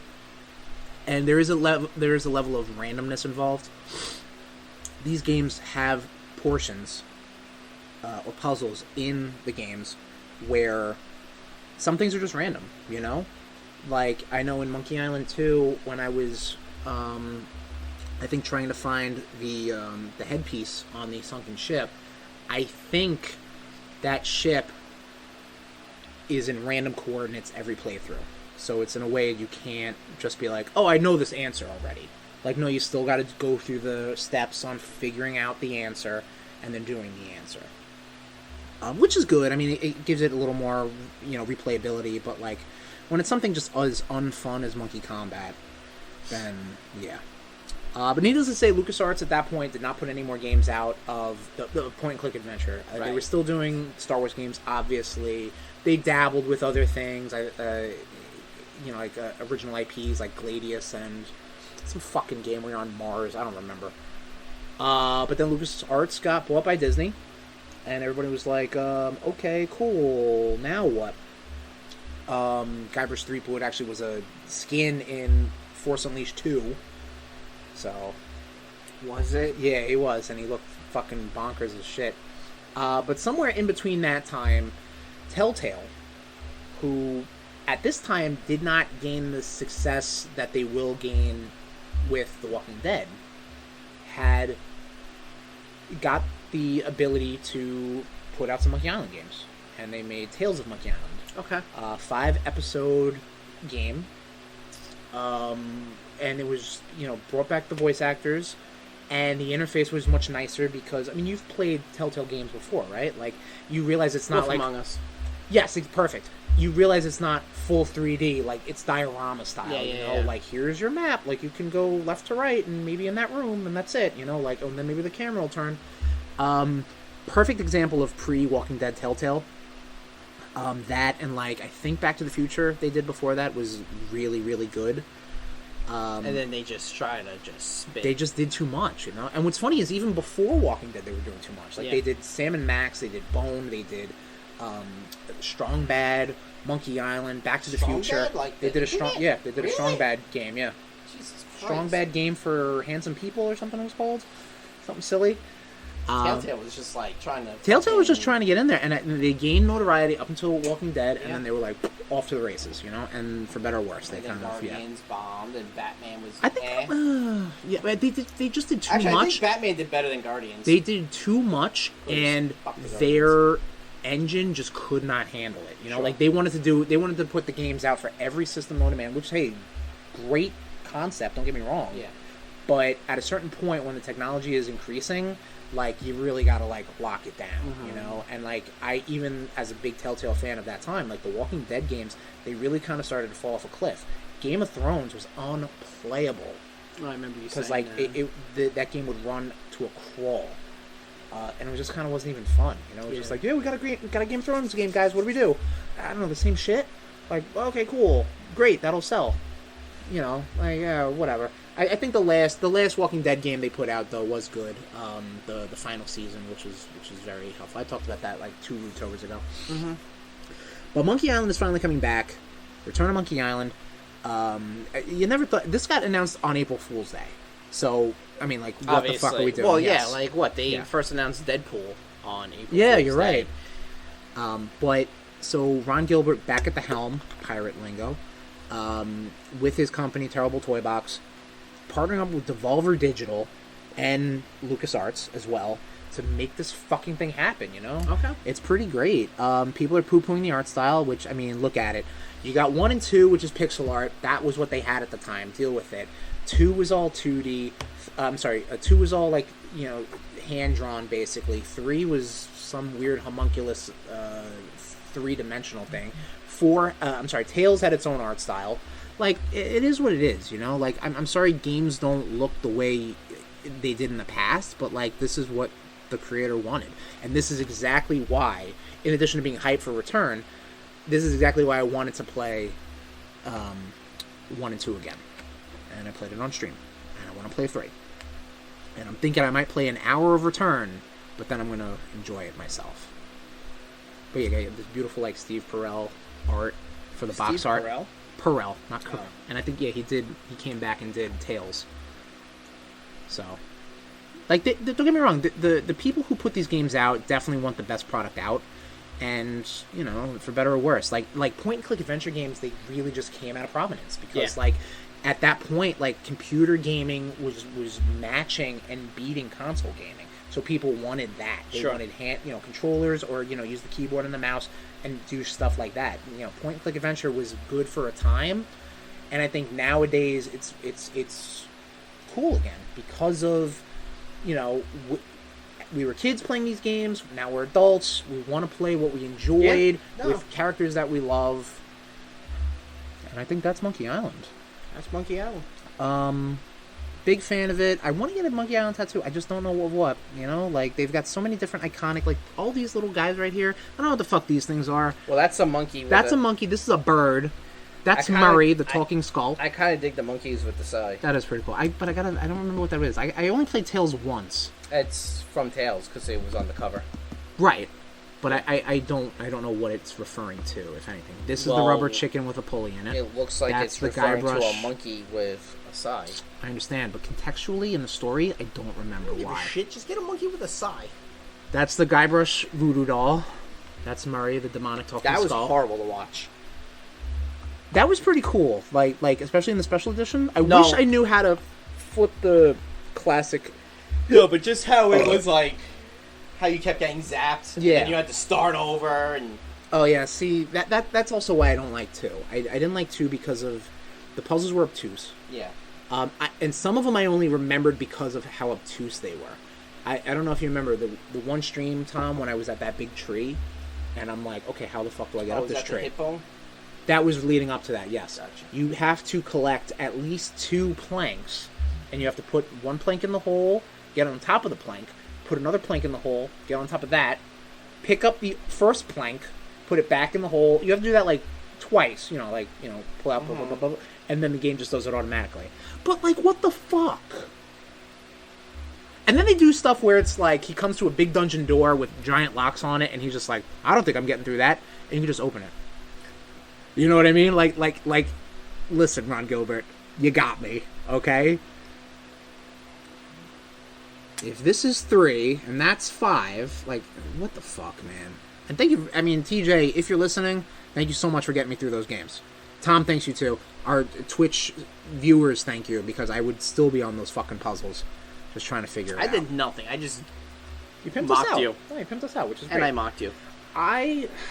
and there is a level of randomness involved. These games have portions or puzzles in the games where some things are just random, you know? Like, I know in Monkey Island 2, when I was, I think, trying to find the headpiece on the sunken ship, I think that ship is in random coordinates every playthrough. So it's in a way you can't just be like, oh, I know this answer already. Like, no, you still got to go through the steps on figuring out the answer and then doing the answer. Which is good. I mean, it gives it a little more, replayability. But, like, when it's something just as unfun as Monkey Combat, then, yeah. But needless to say, LucasArts at that point did not put any more games out of the point-and-click adventure.
Right.
They were still doing Star Wars games, obviously. They dabbled with other things, original IPs like Gladius and some fucking game where you're on Mars. I don't remember. But then LucasArts got bought by Disney. And everybody was like, okay, cool, now what? Guybrush Threepwood actually was a skin in Force Unleashed 2. So.
Was it?
Yeah, he was, and he looked fucking bonkers as shit. But somewhere in between that time, Telltale, who at this time did not gain the success that they will gain with The Walking Dead, had got the ability to put out some Monkey Island games, and they made Tales of Monkey Island.
Okay.
5-episode game, and it was brought back the voice actors, and the interface was much nicer because you've played Telltale games before, right? Like you realize it's not
Wolf
like
Among Us.
Yes, it's perfect. You realize it's not full 3D, like it's diorama style.
Yeah.
Like here's your map, like you can go left to right, and maybe in that room, and that's it. And then maybe the camera will turn. Perfect example of pre-Walking Dead Telltale. That and I think Back to the Future they did before that was really, really good.
And then they just try to spit.
They just did too much, And what's funny is even before Walking Dead they were doing too much. They did Sam and Max, they did Bone, they did Strong Bad, Monkey Island, Back to the Future. They did a Strong Bad game, yeah.
Jesus Christ.
Strong Bad game for handsome people or something it was called. Something silly.
Telltale was just trying to...
Telltale was just trying to get in there, and they gained notoriety up until Walking Dead, and then they were off to the races, and for better or worse, they kind of
Guardians bombed, and Batman was...
I think, but they just did too
much.
I
think Batman did better than Guardians.
They did too much, and their engine just could not handle it.
Sure.
They wanted to put the games out for every system known to man, which hey, great concept. Don't get me wrong.
Yeah.
But at a certain point, when the technology is increasing, you really gotta lock it down, And I even as a big Telltale fan of that time, the Walking Dead games, they really kind of started to fall off a cliff. Game of Thrones was unplayable.
Oh, I remember you
because
saying that.
that game would run to a crawl, and it just kind of wasn't even fun. It was just we got a Game of Thrones game, guys. What do we do? I don't know, the same shit. Okay, cool, great, that'll sell. Whatever. I think the last Walking Dead game they put out though was good. The final season, which is very helpful. I talked about that 2 Rootovers ago.
Mm-hmm.
But Monkey Island is finally coming back. Return of Monkey Island. You never thought this got announced on April Fool's Day. So what
Obviously.
the fuck are we doing?
Well,
yes.
They first announced Deadpool on April.
Yeah,
Fool's
you're
Day.
right. But so Ron Gilbert back at the helm, pirate lingo. with his company, Terrible Toy Box, partnering up with Devolver Digital and LucasArts as well to make this fucking thing happen, you know?
Okay.
It's pretty great. People are poo-pooing the art style, which, I mean, look at it. You got 1 and 2, which is pixel art. That was what they had at the time. Deal with it. 2 was all 2D. 2 was all, like, you know, hand-drawn, basically. 3 was some weird homunculus 3-dimensional thing. Tails had its own art style. Like, it is what it is, you know? Like, I'm sorry games don't look the way they did in the past, but, like, this is what the creator wanted. And this is exactly why, in addition to being hyped for Return, this is exactly why I wanted to play 1 and 2 again. And I played it on stream. And I want to play 3. And I'm thinking I might play an hour of Return, but then I'm going to enjoy it myself. But yeah, this beautiful, like, Steve Perel art for the box art. Perel, not Perel. And I think, yeah, he came back and did Tales. So, like, don't get me wrong, the people who put these games out definitely want the best product out. And, you know, for better or worse, like point-and-click adventure games, they really just came out of prominence. Because, like, at that point, like, computer gaming was matching and beating console gaming. So people wanted that. They wanted controllers, or, you know, use the keyboard and the mouse and do stuff like that. You know, point-and-click adventure was good for a time, and I think nowadays it's cool again because of, you know, we were kids playing these games. Now we're adults. We want to play what we enjoyed with characters that we love, and I think that's Monkey Island.
That's Monkey Island.
Big fan of it. I want to get a Monkey Island tattoo. I just don't know what. You know, like, they've got so many different iconic, like, all these little guys right here. I don't know what the fuck these things are.
Well, that's a monkey.
That's a monkey. This is a bird. That's Murray, the talking skull.
I kind of dig the monkeys with the side.
That is pretty cool. I don't remember what that is. I only played Tales once.
It's from Tales because it was on the cover.
Right. But I don't know what it's referring to, if anything. This is the rubber chicken with a pulley in it.
It looks like it's referring to a monkey with a sai.
I understand, but contextually in the story, I don't remember why.
Shit, just get a monkey with a sai.
That's the Guybrush voodoo doll. That's Murray, the demonic talking skull.
That was horrible to watch.
That was pretty cool. Like especially in the special edition. I wish I knew how to flip the classic.
No, but just how it was like. How you kept getting zapped, and you had to start over, and...
Oh, yeah, see, that's also why I don't like 2. I didn't like 2 because of... The puzzles were obtuse.
Yeah.
And some of them I only remembered because of how obtuse they were. I don't know if you remember the one stream, Tom, when I was at that big tree, and I'm like, okay, how the fuck do I get up this tree?
The hip bone?
That was leading up to that, yes.
Gotcha.
You have to collect at least 2 planks, and you have to put one plank in the hole, get on top of the plank, put another plank in the hole, get on top of that, pick up the first plank, put it back in the hole. You have to do that, like, twice, pull out, blah, blah, blah, blah, and then the game just does it automatically. But, like, what the fuck? And then they do stuff where it's like, he comes to a big dungeon door with giant locks on it, and he's just like, I don't think I'm getting through that, and you can just open it. You know what I mean? Like, listen, Ron Gilbert, you got me, okay? If this is 3, and that's 5, like, what the fuck, man? And thank you, TJ, if you're listening, thank you so much for getting me through those games. Tom, thanks you too. Our Twitch viewers, thank you, because I would still be on those fucking puzzles, just trying to figure it out.
I did nothing. I just
you pimped
mocked
us out.
you.
Oh, you pimped us out, which is great.
And I mocked you.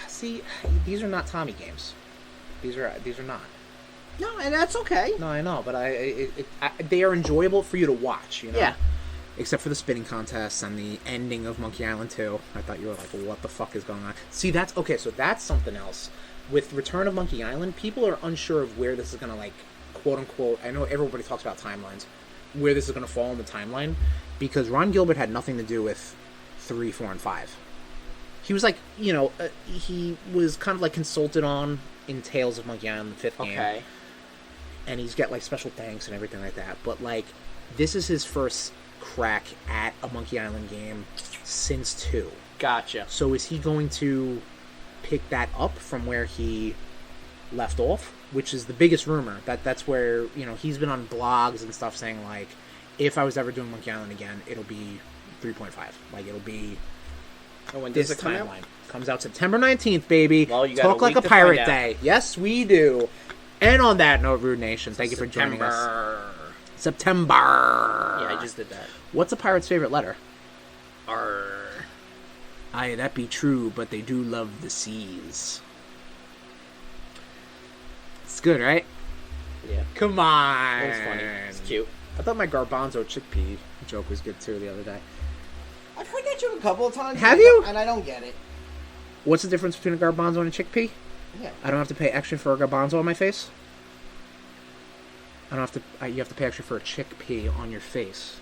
See, these are not Tommy games. These are not.
No, and that's okay.
No, I know, but they are enjoyable for you to watch, you know?
Yeah.
Except for the spinning contests and the ending of Monkey Island 2. I thought you were like, what the fuck is going on? See, that's something else. With Return of Monkey Island, people are unsure of where this is going to, like, quote-unquote, I know everybody talks about timelines, where this is going to fall in the timeline, because Ron Gilbert had nothing to do with 3, 4, and 5. He was like, he was kind of like consulted on in Tales of Monkey Island, the 5th game.
Okay.
And he's got, like, special thanks and everything like that. But, like, this is his first crack at a Monkey Island game since 2.
Gotcha.
So is he going to pick that up from where he left off? Which is the biggest rumor. That's where, he's been on blogs and stuff saying, like, if I was ever doing Monkey Island again, it'll be 3.5. Like, it'll be
when
this
does it come
timeline.
Out?
Comes out September 19th, baby.
Well, you got
Talk
a week
like a
to
pirate
find out.
day. Yes, we do. And on that note, Rude Nation, thank you for joining us. September.
Yeah, I just did that.
What's a pirate's favorite letter?
R.
Aye, that be true, but they do love the seas. It's good, right?
Yeah.
Come on.
It was funny. It's cute.
I thought my garbanzo chickpea joke was good too the other day.
I've heard that joke a couple of times.
Have you?
And I don't get it.
What's the difference between a garbanzo and a chickpea?
Yeah.
I don't have to pay extra for a garbanzo on my face. I don't have to. You have to pay extra for a chickpea on your face.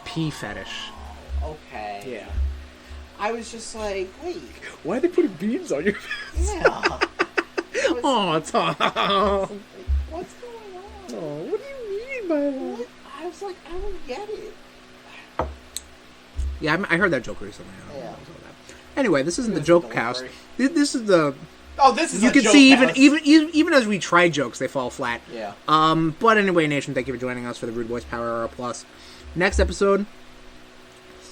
Pea fetish.
Okay.
Yeah.
I was just like, wait.
Why are they putting beans on your face?
Yeah.
Oh, Tom.
What's going on?
Oh, what do you mean by that?
I was like, I don't get it.
Yeah, I heard that joke recently. I don't know
Yeah.
what was all that. Anyway, this isn't the joke cast. This is the.
Oh, this is.
You
a
can
joke
see
cast.
even as we try jokes, they fall flat.
Yeah.
But anyway, Nation, thank you for joining us for the RudeBoyz Power Hour Plus. Next episode,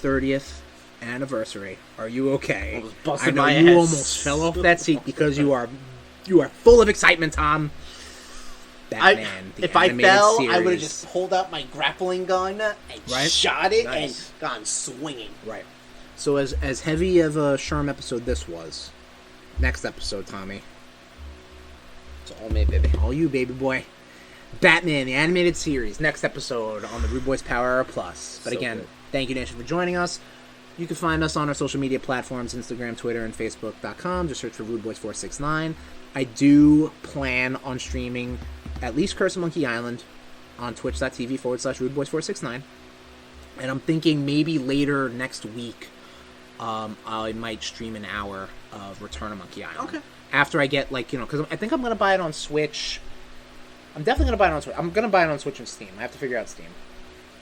30th anniversary. Are you okay?
I was busting
I know
my
you
ass.
almost fell off that seat because you are full of excitement, Tom. Batman.
If I fell, I would have
series.
just pulled out my grappling gun and
Right?
shot it
Nice.
and gone swinging.
Right. So as heavy of a Sherm episode this was, next episode, Tommy.
It's all me, baby.
All you, baby boy. Batman, the animated series, next episode on the RudeBoyz Power Hour Plus. But
So
again,
good.
thank you, Nation, for joining us. You can find us on our social media platforms, Instagram, Twitter, and Facebook.com. Just search for RudeBoyz469. I do plan on streaming at least Curse of Monkey Island on twitch.tv/RudeBoyz469. And I'm thinking maybe later next week, I might stream an hour of Return of Monkey Island.
Okay.
After I get, because I think I'm going to buy it on Switch. I'm definitely going to buy it on Switch. I'm going to buy it on Switch and Steam. I have to figure out Steam.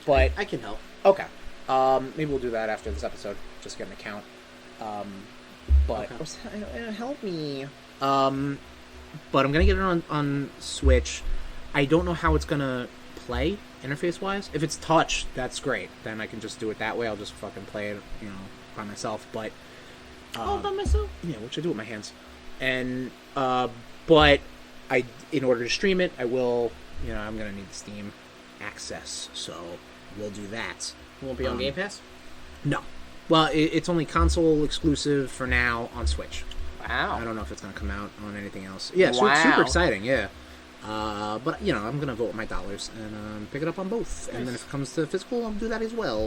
But,
I can help.
okay. Maybe we'll do that after this episode. Just get an account. But, help me. But I'm going to get it on Switch. I don't know how it's going to play interface-wise. If it's touch, that's great. Then I can just do it that way. I'll just fucking play it, by myself. But,
By myself?
yeah, which I do with my hands. And, but in order to stream it, I will, I'm going to need the Steam access. So we'll do that.
It won't be on Game Pass?
No. Well, it's only console exclusive for now on Switch.
Wow.
I don't know if it's going to come out on anything else. Yeah,
Wow.
super exciting, yeah. But, I'm going to vote with my dollars and pick it up on both. And then if it comes to physical, I'll do that as well.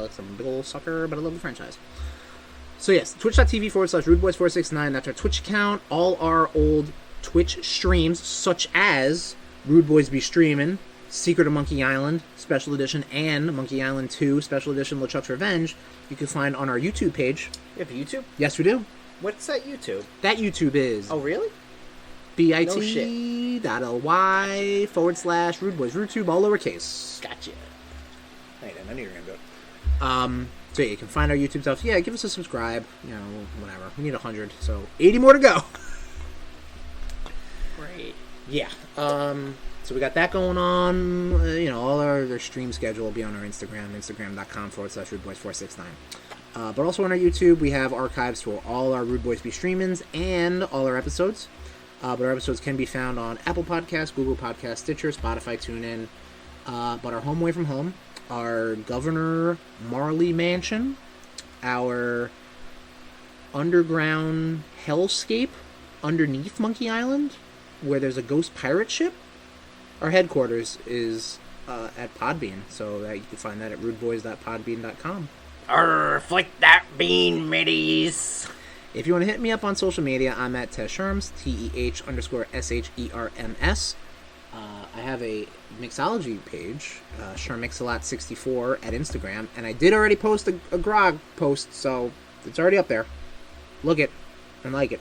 'Cause I'm a big old sucker, but I love the franchise. So, yes, twitch.tv/RudeBoyz469. That's our Twitch account. All our old Twitch streams, such as RudeBoyz Be Streamin', Secret of Monkey Island, Special Edition, and Monkey Island 2, Special Edition, LeChuck's Revenge, you can find on our YouTube page.
You have YouTube?
Yes, we do.
What's that YouTube?
That YouTube is
Oh, really?
bit.ly/RudeBoyz, RudeTube, all lowercase.
Gotcha.
Hey, I knew you were going to do it. So yeah, you can find our YouTube stuff. Yeah, give us a subscribe. Whatever. We need 100, so 80 more to go.
Great.
Yeah. So we got that going on. All our stream schedule will be on our Instagram, instagram.com/RudeBoyz469. But also on our YouTube, we have archives for all our RudeBoyz Be Streamins' and all our episodes. But our episodes can be found on Apple Podcasts, Google Podcasts, Stitcher, Spotify, TuneIn. But our home away from home, our Governor Marley Mansion, our underground hellscape underneath Monkey Island, where there's a ghost pirate ship. Our headquarters is at Podbean, so that you can find that at rudeboyz.podbean.com.
Flick that bean, middies.
If you want to hit me up on social media, I'm at TehSherms, TEH_SHERMS. I have a mixology page, ShermMixalot64 at Instagram, and I did already post a grog post, so it's already up there. Look it and like it.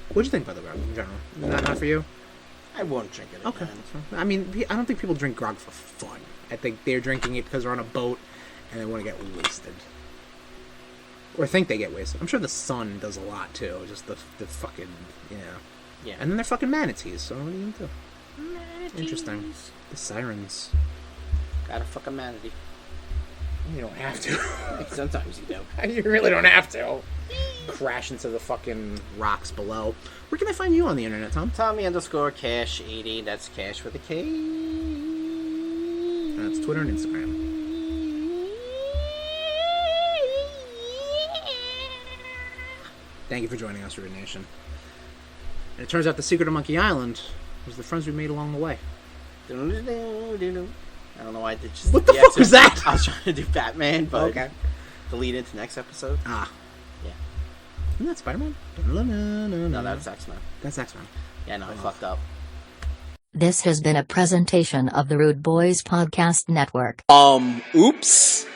What'd you think about the grog in general? Not for you?
I won't drink it again.
Okay. I mean, I don't think people drink grog for fun. I think they're drinking it because they're on a boat and they want to get wasted. Or think they get wasted. I'm sure the sun does a lot, too. Just the fucking,
Yeah.
And then they're fucking manatees, so what are you going to do?
Manatees.
Interesting. The sirens.
Gotta fuck a manatee.
You don't have to.
Sometimes you do.
You really don't have to. crash into the fucking rocks below. Where can I find you on the internet, Tom?
Tommy_Cash80. That's Cash with a K.
That's Twitter and Instagram. Thank you for joining us, RudeNation. And it turns out the secret of Monkey Island was the friends we made along the way.
I don't know why I did just...
What the fuck was that?
I was trying to do Batman, but...
Okay.
The lead into next episode.
Ah.
Yeah.
Isn't that Spider-Man?
No, that's X-Men.
That's X-Men.
Yeah, no, I fucked up.
This has been a presentation of the RudeBoyz Podcast Network.
Oops.